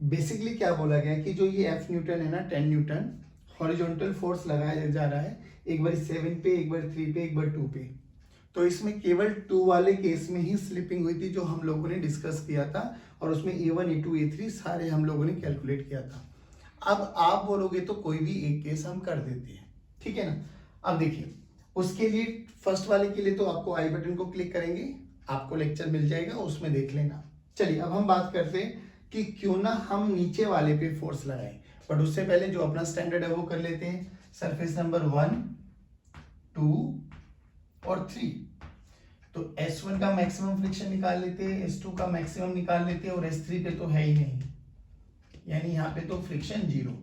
बेसिकली क्या बोला गया कि जो ये F न्यूटन है ना, 10 न्यूटन हॉरिजॉन्टल फोर्स लगाया जा रहा है, एक बार 7 पे, एक बार 3 पे, एक बार 2 पे। तो इसमें केवल 2 वाले केस में ही स्लिपिंग हुई थी जो हम लोगों ने डिस्कस किया था, और उसमें A1 A2 A3 सारे हम लोगों ने कैलकुलेट किया था। अब आप बोलोगे तो कोई भी एक केस हम कर देते हैं, ठीक है ना। अब देखिए, उसके लिए फर्स्ट वाले के लिए तो आपको आई बटन को क्लिक करेंगे, आपको लेक्चर मिल जाएगा, उसमें देख लेना। चलिए अब हम बात करते हैं कि क्यों ना हम नीचे वाले पे फोर्स लगाएं, बट उससे पहले जो अपना स्टैंडर्ड है वो कर लेते हैं। सरफेस नंबर 1, 2 और 3, तो S1 का मैक्सिमम फ्रिक्शन निकाल लेते हैं, S2 का मैक्सिमम निकाल लेते हैं, और S3 पे तो है ही नहीं, यानी यहाँ पे तो फ्रिक्शन 0।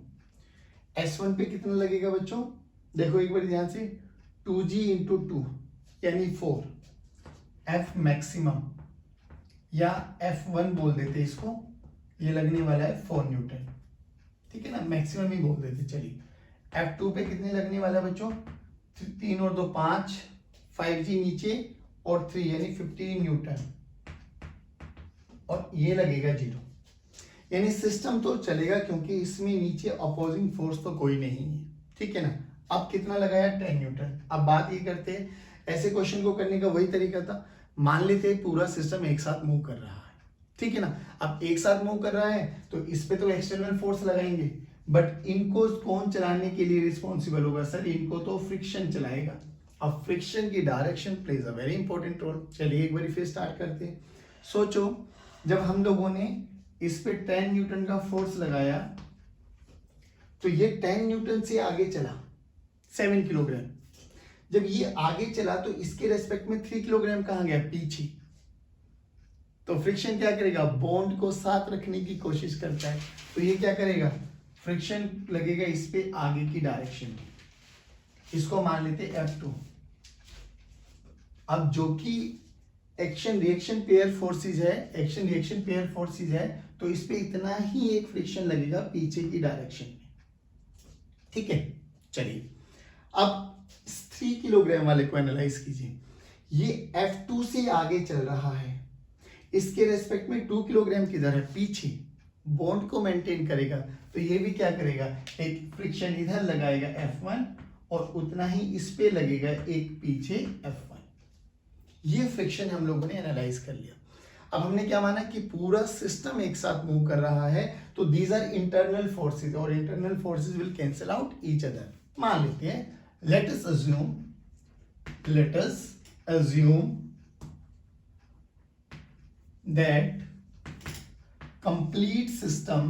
S1 पे कितना लगेगा बच्चों, देखो एक बार ध्यान से, 2G इंटू 2 यानी 4, F मैक्सिमम या F1 बोल देते इसको, ये लगने वाला है 4 न्यूटन, ठीक है ना, मैक्सिमम ही बोल देते। चलिए F2 पे कितने लगने वाला है बच्चों, 3 और 2 5, 5G नीचे और 3 यानी 15 न्यूटन, और ये लगेगा 0, यानी सिस्टम तो चलेगा क्योंकि इसमें नीचे अपोजिंग फोर्स तो कोई नहीं है, ठीक है ना। अब कितना लगाया, 10 न्यूटन। अब बात ये करते हैं, ऐसे क्वेश्चन को करने का वही तरीका था, मान लेते हैं पूरा सिस्टम एक साथ मूव कर रहा है, ठीक है ना। अब एक साथ मूव कर रहा है तो इस पे तो एक्सटर्नल फोर्स लगाएंगे, बट इनको कौन चलाने के लिए रिस्पॉन्सिबल होगा, सर इनको तो फ्रिक्शन चलाएगा। अब फ्रिक्शन की direction plays a very important role. चलिए एक बार फिर स्टार्ट करते हैं। सोचो जब हम लोगों ने इस पे 10 न्यूटन का फोर्स लगाया तो ये 10 न्यूटन से आगे चला 7 किलोग्राम, जब ये आगे चला तो इसके रेस्पेक्ट में 3 किलोग्राम कहां गया, पीछे। तो फ्रिक्शन क्या करेगा, बॉन्ड को साथ रखने की कोशिश करता है, तो ये क्या करेगा, फ्रिक्शन लगेगा इस पे आगे की डायरेक्शन में, इसको मान लेते F2। अब जो कि एक्शन रिएक्शन पेयर फोर्सेस है, एक्शन रिएक्शन पेयर फोर्सेस है, तो इस पे इतना ही एक फ्रिक्शन लगेगा पीछे की डायरेक्शन में, ठीक है। चलिए अब 3 किलोग्राम वाले को एनालाइज कीजिए, ये F2 से आगे चल रहा है, इसके रेस्पेक्ट में 2 किलोग्राम किधर है, पीछे, बॉन्ड को मेंटेन करेगा, तो ये भी क्या करेगा, एक फ्रिक्शन इधर लगाएगा F1 और उतना ही इस पे लगेगा एक पीछे F1। ये फ्रिक्शन हम लोगों ने एनालाइज कर लिया। अब हमने क्या माना कि पूरा सिस्टम एक साथ मूव कर रहा है, तो दीज आर इंटरनल फोर्सेस, और internal forces will cancel out each other. मान लेते हैं, let us assume that complete system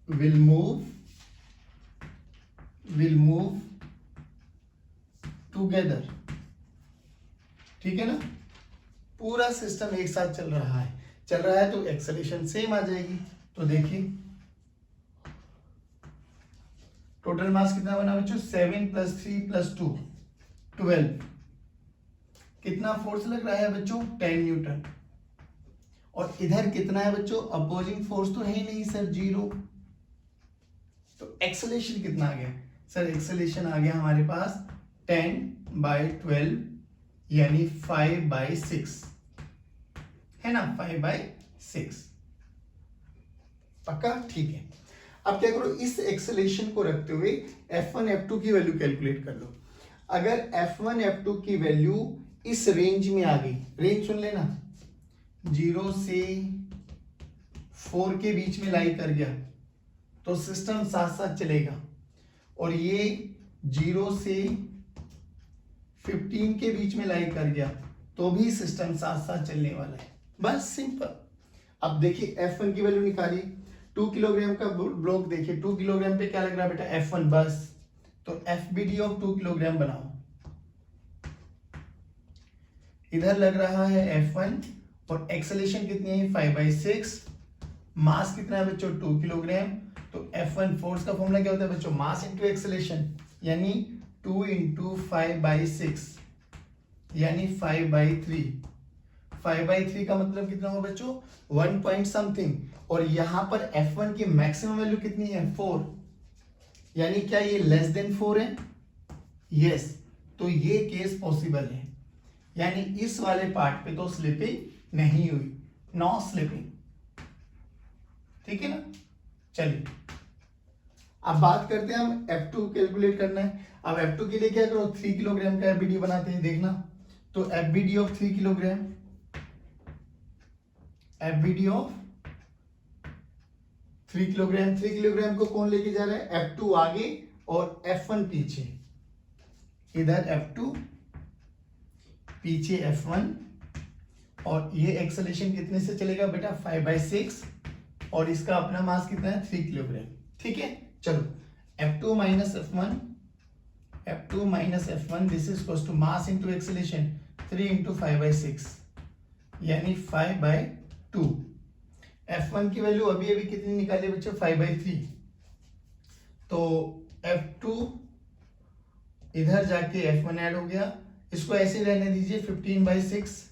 will move together, ठीक है ना। पूरा सिस्टम एक साथ चल रहा है तो एक्सेलरेशन सेम आ जाएगी। तो देखिए टोटल मास कितना बना बच्चों, 7 + 3 + 2 12। कितना फोर्स लग रहा है बच्चों, 10 न्यूटन। और इधर कितना है बच्चों, अपोजिंग फोर्स तो है ही नहीं सर, 0। तो एक्सेलरेशन कितना आ गया सर, एक्सेलरेशन आ गया हमारे पास 10/12 यानी 5/6, है ना, 5/6 पक्का, ठीक है। अब क्या करो, इस एक्सेलरेशन को रखते हुए F1 F2 की वैल्यू कैलकुलेट कर लो। अगर F1 F2 की वैल्यू इस रेंज में आ गई, रेंज सुन लेना, 0 से 4 के बीच में लाई कर गया तो सिस्टम साथ साथ चलेगा, और ये 0 से 15 के बीच में लाई कर गया तो भी सिस्टम साथ साथ चलने वाला है, बस सिंपल। अब देखिए F1 की वैल्यू निकालिए, 2 किलोग्राम का ब्लॉक देखिए, 2 किलोग्राम पे क्या लग रहा है बेटा, F1 बस, तो FBD ऑफ 2 किलोग्राम बनाओ। इधर लग रहा है F1 और एक्सेलेरेशन कितनी है 5/6, मास कितना है बच्चों 2 किलोग्राम। तो F1 फोर्स का फॉर्मूला क्या होता है बच्चों, मास इंटू एक्सेलेरेशन, यानी 2 इंटू 5/6 यानी 5/3। 5/3 का मतलब कितना होगा बच्चों 1 पॉइंट समथिंग, और यहां पर F1 की मैक्सिमम वैल्यू कितनी है 4, यानी क्या ये लेस देन 4 है, यस। तो ये केस पॉसिबल है, यानी इस वाले पार्ट पे तो स्लिपिंग नहीं हुई, नो स्लिपिंग, ठीक है ना। चलिए अब बात करते हैं, हम F2 कैलकुलेट करना है। अब F2 के लिए क्या करो, 3 किलोग्राम का FBD बनाते हैं, देखना। तो FBD of 3 kilogram, FBD of 3 kilogram, 3 kilogram को कौन लेके जा रहा है, F2 आगे और F1 पीछे। इधर F2 पीछे F1, और ये एक्सेलेरेशन कितने से चलेगा बेटा 5/6, और इसका अपना मास कितना है 3 किलोग्राम, ठीक है। चलो F2 minus F1, F2 minus F1 this is equal to mass into acceleration 3 into 5/6 यानी 5/2। F1 की वैल्यू अभी अभी कितनी निकाली बच्चों 5/3, तो F2 इधर जाके F1 ऐड हो गया, इसको ऐसे रहने दीजिए 15/6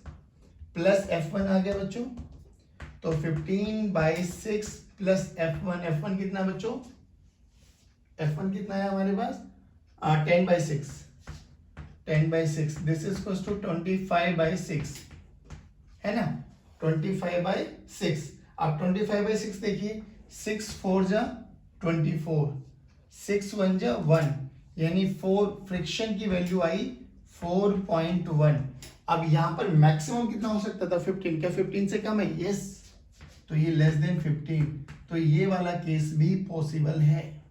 प्लस F1 आ गया बच्चों, तो 15/6 प्लस F1, F1 कितना बच्चों, F1 कितना है हमारे पास 10/6, 10/6 दिस इज इक्वल टू 25/6 है ना, 25/6। अब 25/6 देखिए, 6 4 जा 24, 6 1 जा 1, यानी 4 फ्रिक्शन की वैल्यू आई 4.1। अब यहां पर मैक्सिमम कितना हो सकता था 15, क्या 15 से कम है, यस। तो ये लेस देन 15, तो ये वाला केस भी पॉसिबल है,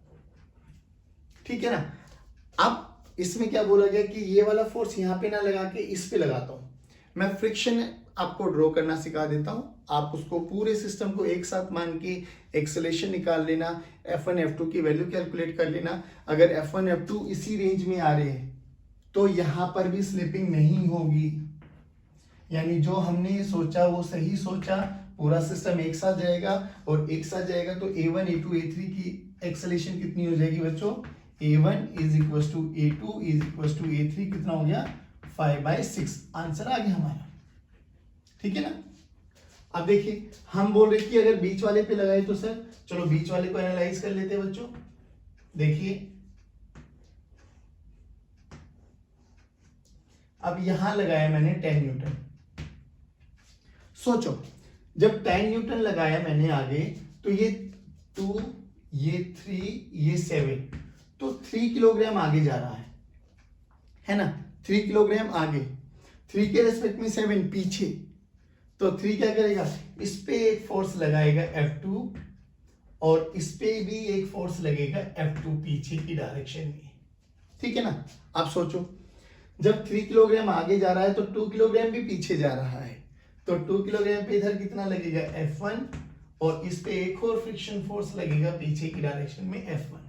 ठीक है ना। अब इसमें क्या बोला गया कि ये वाला फोर्स यहां पे ना लगा के इस पे लगाता हूं, मैं फ्रिक्शन आपको ड्रॉ करना सिखा देता हूं, आप उसको पूरे सिस्टम को एक साथ मान के एक्सेलेरेशन निकाल लेना, F1 F2 की वैल्यू कैलकुलेट कर लेना। अगर F1 F2 इसी रेंज में आ रहे हैं तो यहां पर भी स्लिपिंग नहीं होगी, यानी जो हमने सोचा वो सही सोचा, पूरा सिस्टम एक साथ जाएगा, और एक साथ जाएगा तो A1 A2 A3 की एक्सेलेरेशन कितनी हो जाएगी बच्चों, A1 is equal to A2 is equal to A3, कितना हो गया 5/6, आंसर आ गया हमारा, ठीक है ना। अब देखिए हम बोल रहे कि अगर बीच वाले पे लगाए तो सर, चलो बीच वाले को एनालाइज कर लेते हैं बच्चों। देखिए अब यहां लगाया मैंने 10 न्यूटन, सोचो जब 10 न्यूटन लगाया मैंने आगे, तो ये 2 ये 3 ये 7, तो 3 किलोग्राम आगे जा रहा है ना, 3 किलोग्राम आगे, 3 के रेस्पेक्ट में 7 पीछे, तो 3 क्या करेगा, इस पे एक फोर्स लगाएगा F2, और इस पे भी एक फोर्स लगेगा F2 पीछे की डायरेक्शन में, ठीक है ना। आप सोचो जब 3 किलोग्राम आगे जा रहा है तो 2 किलोग्राम भी पीछे जा रहा है, तो 2 किलोग्राम पे इधर कितना लगेगा F1, और इस पे एक और फ्रिक्शन फोर्स लगेगा पीछे की डायरेक्शन में F1,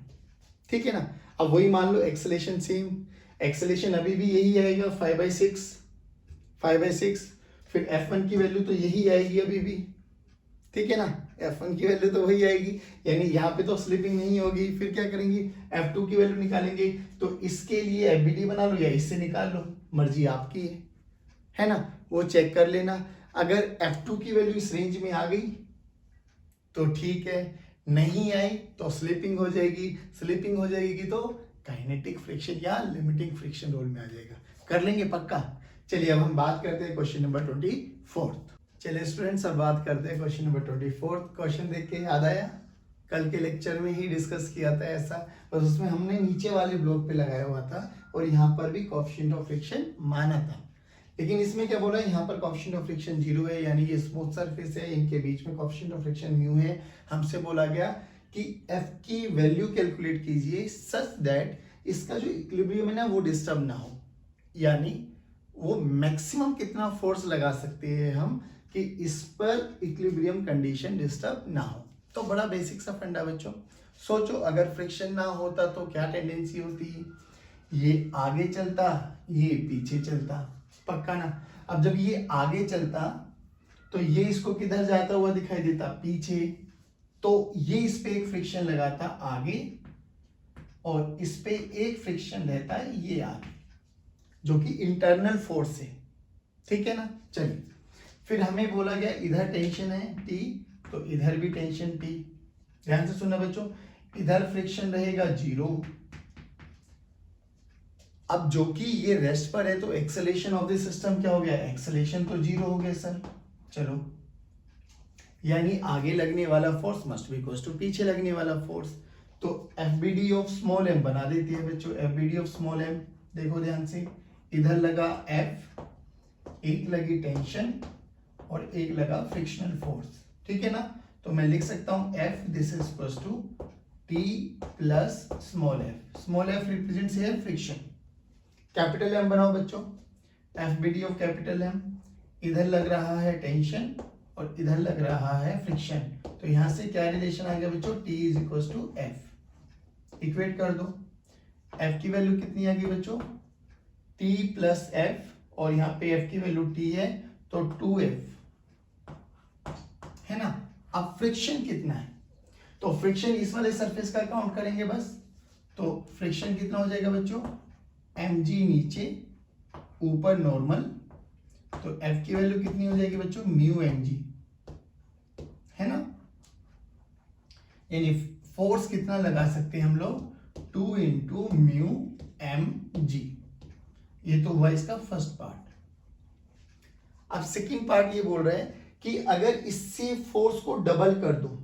ठीक है ना। अब वही मान लो एक्सेलेरेशन सेम, एक्सेलेरेशन अभी भी यही आएगा 5/6, फिर F1 की वैल्यू तो यही आएगी अभी भी, ठीक है ना, F1 की वैल्यू तो वही आएगी, यानी यहाँ पे तो स्लिपिंग नहीं होगी। फिर क्या करेंगे, F2 की वैल्यू निकालेंगे, तो इसके लिए FBD बना लो या इससे निकाल लो, मर्जी आपकी है ना, वो चेक कर लेना। अगर F2 की वैल्यू इस रेंज में आ गई तो ठीक है, नहीं आई तो स्लिपिंग हो जाएगी, स्लिपिंग हो जाएगी तो काइनेटिक फ्रिक्शन या लिमिटिंग फ्रिक्शन रोल में आ जाएगा, कर लेंगे पक्का। चलिए अब हम बात करते हैं क्वेश्चन नंबर 24। चलिए स्टूडेंट्स अब बात करते हैं क्वेश्चन नंबर 24। क्वेश्चन देख के याद आया, कल के लेक्चर में ही डिस्कस किया था ऐसा, बस उसमें हमने नीचे वाले ब्लॉक पे लगाया हुआ था और यहाँ पर भी कोएफिशिएंट ऑफ फ्रिक्शन माना था, लेकिन इसमें क्या बोला, यहाँ पर कोएफिशिएंट ऑफ फ्रिक्शन 0 है, यानी ये स्मूथ सरफेस है, इनके बीच में कोएफिशिएंट ऑफ फ्रिक्शन म्यू है। हमसे बोला गया कि F की वैल्यू कैलकुलेट कीजिए सच दैट इसका जो इक्विलिब्रियम है ना वो डिस्टर्ब ना हो, यानी वो मैक्सिमम कितना फोर्स लगा सकते हैं हम कि इस पर इक्विलिब्रियम कंडीशन डिस्टर्ब ना हो। तो बड़ा बेसिक सा फंडा बच्चों, सोचो अगर फ्रिक्शन ना होता तो क्या टेंडेंसी होती, ये आगे चलता ये पीछे चलता, पक्का ना। अब जब ये आगे चलता तो ये इसको किधर जाता हुआ दिखाई देता, पीछे, तो ये इस पे एक फ्रिक्शन लगाता आगे और इस पे एक फ्रिक्शन रहता है ये आगे, जो कि इंटरनल फोर्स है, ठीक है ना। चलिए फिर हमें बोला गया इधर टेंशन है T, तो इधर भी टेंशन T। ध्यान से सुनना बच्चों, इधर फ्रिक्शन रहेगा 0। अब जो कि ये रेस्ट पर है तो एक्सेलेरेशन ऑफ द सिस्टम क्या हो गया, एक्सेलेरेशन तो 0 हो गया सर। चलो, यानी आगे लगने वाला force must be equal to पीछे लगने वाला फोर्स। तो FBD ऑफ स्मॉल m बना देती है बच्चों, FBD ऑफ स्मॉल m। देखो ध्यान से, इधर लगा F, एक लगी टेंशन और एक लगा फ्रिक्शनल फोर्स, ठीक है ना। तो मैं लिख सकता हूं F this is equal to T plus small f। Small f represents here friction. Capital M बनाओ बच्चों, FBD ऑफ कैपिटल M। इधर लग रहा है टेंशन और इधर लग रहा है फ्रिक्शन, तो यहां से क्या रिलेशन आ गया बच्चों, T is equal to F। Equate कर दो, F की वैल्यू कितनी आ गई बच्चों, T प्लस F, और यहाँ पे F की वैल्यू T है तो 2F है ना। अब फ्रिक्शन कितना है, तो फ्रिक्शन इस वाले सरफेस का काउंट करेंगे बस, तो फ्रिक्शन कितना हो जाएगा बच्चों, mg नीचे ऊपर नॉर्मल, तो F की वैल्यू कितनी हो जाएगी बच्चों, म्यू mg, है ना। यानी फोर्स कितना लगा सकते हैं हम लोग, 2 इंटू म्यू mg। ये तो हुआ इसका फर्स्ट पार्ट। अब सेकंड पार्ट ये बोल रहा है कि अगर इससे फोर्स को डबल कर दूं,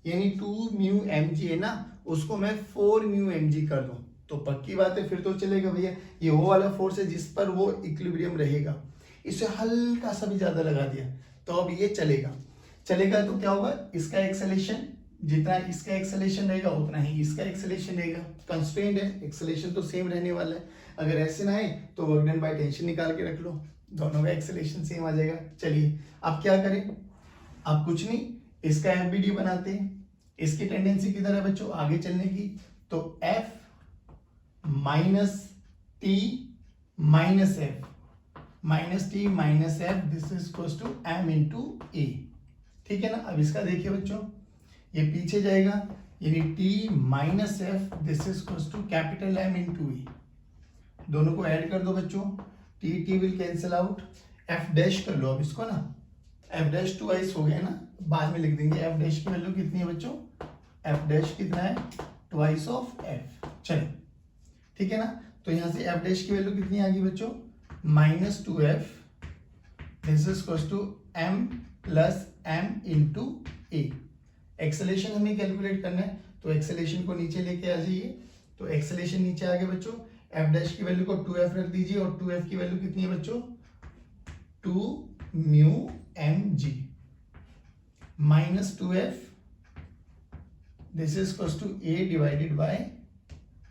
यानी 2 म्यू mg है ना, उसको मैं 4 म्यू mg कर दूं, तो पक्की बात है फिर तो चलेगा भैया। ये वो वाला फोर्स है जिस पर वो इक्विलिब्रियम रहेगा, इसे हल्का सा भी ज्यादा लगा दिया तो अब ये चलेगा। चलेगा तो क्या होगा, इसका एक्सेलेरेशन, जितना इसका एक्सेलेरेशन रहेगा उतना ही इसका एक्सेलेरेशन रहेगा। कंस्ट्रेंट है, एक्सेलेरेशन तो सेम रहने वाला है। अगर ऐसे ना है तो वर्क डन बाय टेंशन निकाल के रख लो, दोनों का एक्सेलेरेशन सेम आ जाएगा। चलिए अब क्या करें, अब कुछ नहीं, इसका FBD बनाते हैं। इसकी टेंडेंसी किधर है बच्चों, आगे चलने की, तो F minus T minus F, minus T minus F, this is equal to M into A, ठीक है ना। अब इसका देखिए बच्चों, ये पीछे जाएगा, यानी T minus F, this is equal to capital M into E। दोनों को ऐड कर दो बच्चों, T will cancel out, F dash कर लो अब इसको ना, F डैश ट्वाइस हो गया ना, बाद में लिख देंगे। F डैश की वैल्यू कितनी है बच्चों, F डैश कितना है, ट्वाइस ऑफ F। चलो ठीक है ना, तो यहां से F डैश की वैल्यू कितनी आ गई बच्चों, minus 2F, this is equal to M plus M into A। Acceleration हमें कैलकुलेट करना है, तो एक्सेलेरेशन को नीचे लेके आ जाइए, तो एक्सेलेरेशन नीचे आ गया बच्चों। F डैश की वैल्यू को 2F रख दीजिए और 2F की वैल्यू कितनी है बच्चों, 2 mu mg minus 2F, this is equal to A divided by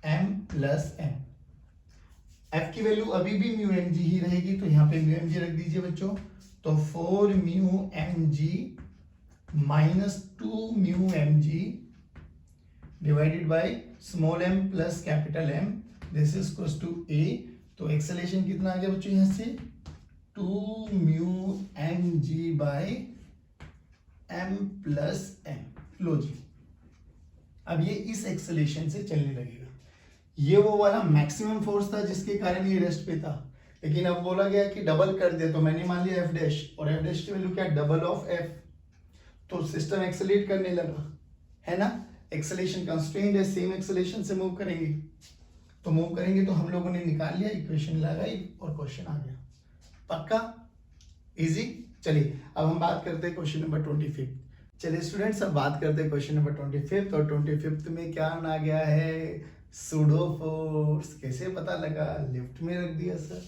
M plus M। F की वैल्यू अभी भी म्यू mg ही रहेगी, तो यहाँ पे म्यू mg रख दीजिए बच्चों, तो 4 mu mg minus 2 mu mg divided by small m plus capital M, this is equal to A। तो एक्सेलेरेशन कितना आ गया बच्चों यहां से, 2 mu mg by M plus M। लो जी, अब ये इस एक्सेलेरेशन से चलने लगेगा। ये वो वाला मैक्सिमम फोर्स था जिसके कारण ये रेस्ट पे था, लेकिन अब बोला गया कि डबल कर दे, तो मैंने मान लिया F डैश, और F डैश की वैल्यू क्या, डबल ऑफ F, तो सिस्टम एक्सेलेरेट करने लगा, है ना। एक्सेलेरेशन कंस्ट्रेंट है, सेम एक्सेलेरेशन से मूव करेंगे, तो मूव करेंगे तो हम लोगों ने निकाल लिया, इक्वेशन लगाई और क्वेश्चन आ गया। पक्का, इजी। चलिए अब हम बात करते हैं क्वेश्चन नंबर 25। चलिए स्टूडेंट्स, अब बात करते हैं क्वेश्चन नंबर 25, और 25 में क्या आ गया है, सूडो फोर्स। कैसे पता लगा, लिफ्ट में रख दिया सर।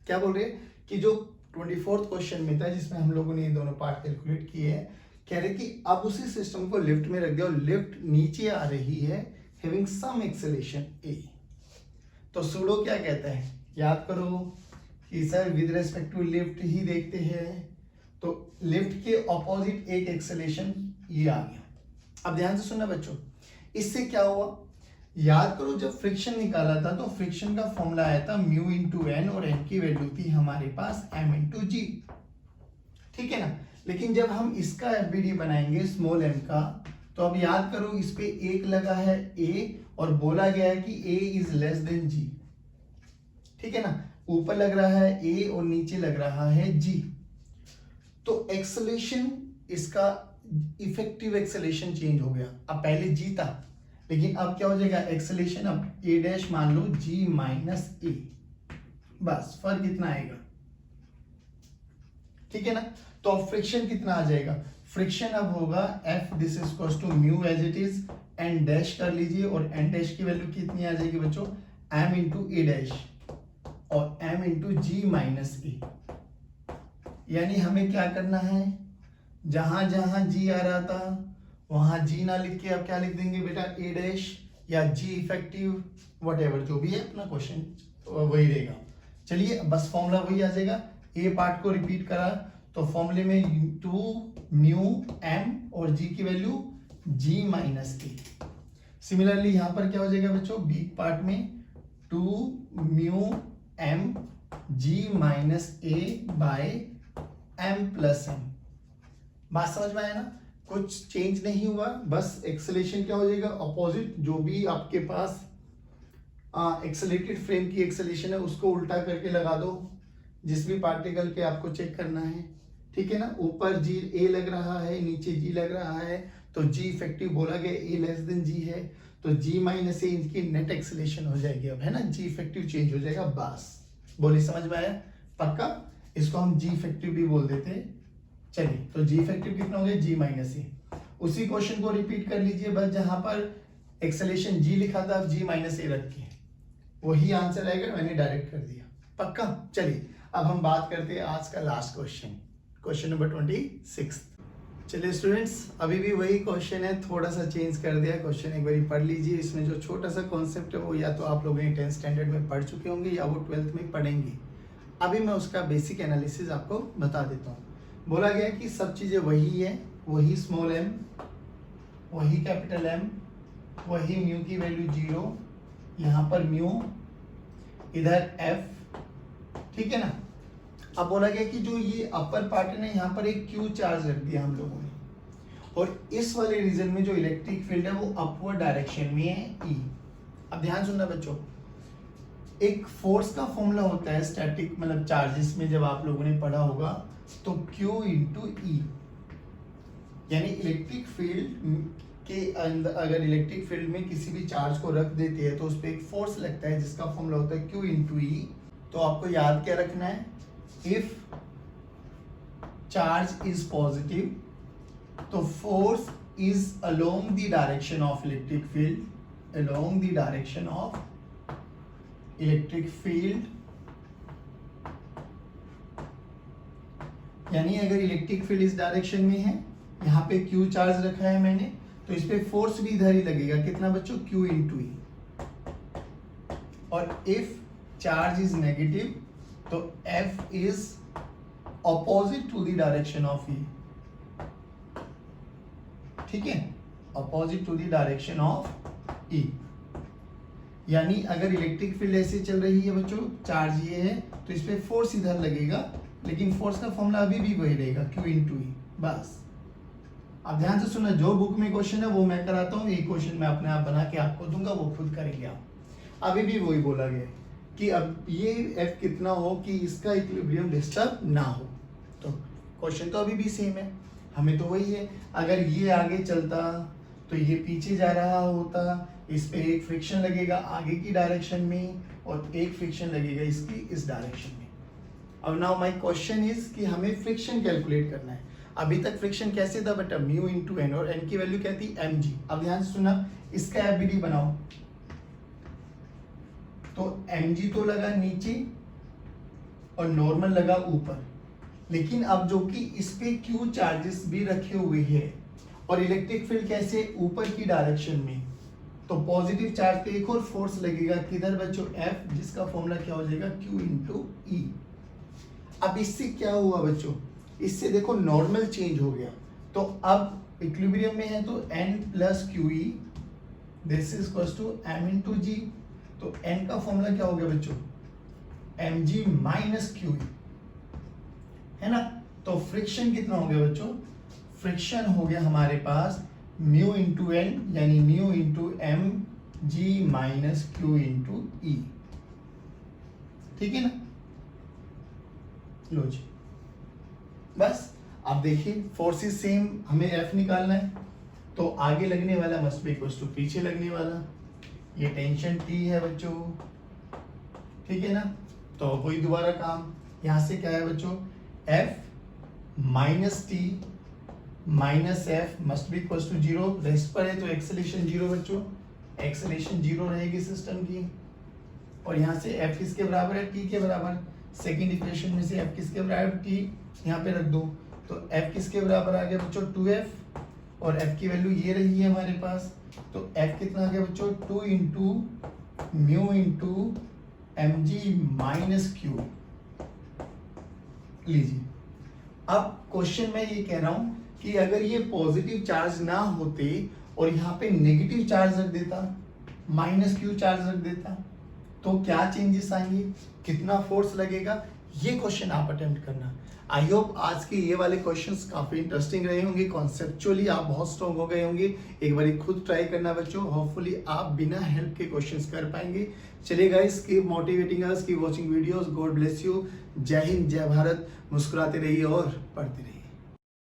क्या बोल रहे हैं कि जो 24th क्वेश्चन में था जिसमें हम लोगों ने ये दोनों पार्ट कैलकुलेट किए हैं, कह रहे कि अब उसी सिस्टम को लिफ्ट में रख दिया और लिफ्ट नीचे आ रही है, हैविंग सम एक्सेलेरेशन A। तो सूडो क्या कहता है, याद करो कि sir with respect to lift ही देखते हैं, तो लिफ्ट के ऑपोजिट एक एक्सेलेरेशन ये आ गया। अब ध्यान से सुनना बच्चों, इससे क्या हुआ, याद करो जब फ्रिक्शन निकाला था तो फ्रिक्शन का फॉर्मूला आया था म्यू इंटू एन, और एन की वैल्यू थी हमारे पास m इंटू जी, ठीक है ना। लेकिन जब हम इसका एफबीडी बनाएंगे स्मॉल m का, तो अब याद करो इस पे एक लगा है a और बोला गया है कि a is less than g। ठीक है ना, ऊपर लग रहा है a और नीचे लग रहा है g। तो एक्सेलेरेशन इसका इफेक्टिव एक्सेलेरेशन चेंज हो गया। अब पहले g था, लेकिन अब क्या हो जाएगा एक्सेलेरेशन, अब a डैश मान लो g माइनस a, बस फर्क इतना आएगा। ठीक है ना, तो अब फ्रिक्शन कितना आ जाएगा, फ्रिक्शन अब होगा f this is equals to mu as it is, n dash कर लीजिए और n डैश की वैल्यू कितनी आ जाएगी बच्चों, m इंटू a डैश और m into g minus a। यानी हमें क्या करना है, जहां जहां g आ रहा था वहां g ना लिख के अब क्या लिख देंगे बेटा, a डैश या g इफेक्टिव, व्हाटएवर जो भी है अपना क्वेश्चन वही रहेगा। चलिए बस फॉर्मूला वही आ जाएगा, ए पार्ट को रिपीट करा तो फॉर्मूले में 2 म्यू m और g की value g minus a। Similarly यहां पर क्या हो जाएगा बच्चों, बी पार्ट में 2 mu m g minus a by m plus m। बात समझ में आया ना, कुछ चेंज नहीं हुआ, बस एक्सेलेरेशन क्या हो जाएगा, अपोजिट जो भी आपके पास एक्सेलेटेड फ्रेम की एक्सेलेरेशन है उसको उल्टा करके लगा दो जिस भी पार्टिकल पे आपको चेक करना है। ठीक है ना, ऊपर g a लग रहा है, नीचे g लग रहा है, तो g इफेक्टिव बोला गया a लेस देन g है, तो g माइनस a इनकी नेट एक्सेलेरेशन हो जाएगी। अब है ना, g इफेक्टिव चेंज हो जाएगा। बस बोली समझ में आया, पक्का इसको हम g इफेक्टिव भी बोल देते हैं। चलिए तो g इफेक्टिव कितना हो गया, g माइनस a। उसी क्वेश्चन को रिपीट कर लीजिए, बस जहां पर एक्सेलेरेशन g लिखा था अब g माइनस a रख के वही आंसर आएगा, मैंने डायरेक्ट कर दिया। पक्का, चलिए अब हम बात करते हैं आज का लास्ट क्वेश्चन, क्वेश्चन नंबर 26। चलिए स्टूडेंट्स, अभी भी वही क्वेश्चन है, थोड़ा सा चेंज कर दिया क्वेश्चन, एक बार पढ़ लीजिए। इसमें जो छोटा सा कॉन्सेप्ट है वो या तो आप लोगों ने 10th स्टैंडर्ड में पढ़ चुके होंगे या वो 12th में पढ़ेंगे। अभी मैं उसका बेसिक एनालिसिस आपको बता देता हूँ। बोला गया कि सब चीज़ें वही है, वही स्मॉल m, वही कैपिटल M, वही म्यू की वैल्यू 0, यहाँ पर म्यू, इधर f। ठीक है ना, अब बोला गया कि जो ये अपर पार्ट है ना, यहाँ पर एक Q चार्ज रख दिया हम लोगों ने, और इस वाले रीजन में जो इलेक्ट्रिक फील्ड है वो अपवर्ड डायरेक्शन में है E। अब ध्यान सुनना बच्चों, एक फोर्स का फॉर्मूला होता है स्टैटिक मतलब चार्जेस में, जब आप लोगों ने पढ़ा होगा तो Q इंटू E, यानी इलेक्ट्रिक फील्ड के अंदर अगर इलेक्ट्रिक फील्ड में किसी भी चार्ज को रख देते हैं तो उस पर एक फोर्स लगता है जिसका फॉर्मूला होता है Q इंटू E। तो आपको याद क्या रखना है, इफ चार्ज इज पॉजिटिव तो force is along the direction of electric field, along the direction of electric field. यानी अगर इलेक्ट्रिक फील्ड इस डायरेक्शन में है, यहाँ पे Q चार्ज रखा है मैंने, तो इस पे फोर्स भी इधर ही लगेगा, कितना बच्चों, Q इंटू E। और इफ चार्ज इज नेगेटिव तो F is opposite to the direction of E। ठीक है, opposite to the direction of E। यानी अगर इलेक्ट्रिक फील्ड ऐसे चल रही है बच्चों, चार्ज ये है तो इस पे फोर्स इधर लगेगा, लेकिन फोर्स का फॉर्मूला अभी भी वही रहेगा, Q इंटू E। बस अब ध्यान से सुनना, जो बुक में क्वेश्चन है वो मैं कराता हूँ, एक क्वेश्चन मैं अपने आप बना के आपको दूंगा, वो खुद करेंगे आप। अभी भी वही बोला गया कि अब ये F कितना हो कि इसका इक्विलिब्रियम डिस्टर्ब ना हो, तो क्वेश्चन तो अभी भी सेम है, हमें तो वही है। अगर ये आगे चलता तो ये पीछे जा रहा होता, इस पे एक फ्रिक्शन लगेगा आगे की डायरेक्शन में और एक फ्रिक्शन लगेगा इसकी इस डायरेक्शन में। अब नाउ माय क्वेश्चन इज कि हमें फ्रिक्शन कैलकुलेट करना है। अभी तक फ्रिक्शन कैसे था बेटा, म्यू इंटू एन, और एन की वैल्यू क्या थी, mg। अब ध्यान से सुना, इसका एफबीडी बनाओ, तो mg तो लगा नीचे और नॉर्मल लगा ऊपर, लेकिन अब जो कि इस पे Q चार्जेस भी रखे हुए हैं और इलेक्ट्रिक फील्ड कैसे, ऊपर की डायरेक्शन में, तो पॉजिटिव चार्ज पे एक और फोर्स लगेगा, किधर बच्चों, F, जिसका फॉर्मूला क्या हो जाएगा, Q इंटू E। अब इससे क्या हुआ बच्चों, इससे देखो नॉर्मल चेंज हो गया, तो अब इक्विलिब्रियम में है तो n plus QE this is equals to m into g. तो n का फॉर्मूला क्या हो गया बच्चों, mg माइनस QE, है ना। तो फ्रिक्शन कितना हो गया बच्चों, फ्रिक्शन हो गया हमारे पास म्यू इंटू एन, यानी mu into m g minus q into e. ठीक है ना, लो जी, बस अब देखिए फोर्सेस सेम, हमें एफ निकालना है, तो आगे लगने वाला मस्ट बी इक्वल्स टू पीछे लगने वाला, ये टेंशन टी है बच्चों, ठीक है ना। तो वही दोबारा काम, यहां से क्या है बच्चों, F minus T minus F must be equals to zero, rest पर है तो एक्सेलेरेशन जीरो बच्चों, एक्सेलेरेशन जीरो रहेगी सिस्टम की, और यहाँ से एफ किसके बराबर है, टी के बराबर, सेकेंड इक्वेशन में से एफ किसके बराबर, टी यहाँ पे रख दो, तो एफ किसके बराबर आ गया बच्चों 2f, और f की वैल्यू ये रही है हमारे पास, तो f कितना आ गया बच्चों 2 into mu into m g minus Q. लीजिए, अब क्वेश्चन में ये कह रहा हूं कि अगर ये पॉजिटिव चार्ज ना होते और यहाँ पे नेगेटिव चार्ज रख देता, माइनस क्यू चार्ज रख देता, तो क्या चेंजेस आएंगे, कितना फोर्स लगेगा, ये क्वेश्चन आप अटेम्प्ट करना। आई होप आज के ये वाले क्वेश्चंस काफी इंटरेस्टिंग रहे होंगे, कॉन्सेप्चुअली आप बहुत स्ट्रॉन्ग हो गए होंगे। एक बार खुद ट्राई करना बच्चों, होपफुली आप बिना हेल्प के क्वेश्चंस कर पाएंगे। चलिए guys, keep motivating us, keep watching videos, God bless you, जय हिंद, जय भारत, मुस्कुराते रहिए और पढ़ते रहिए।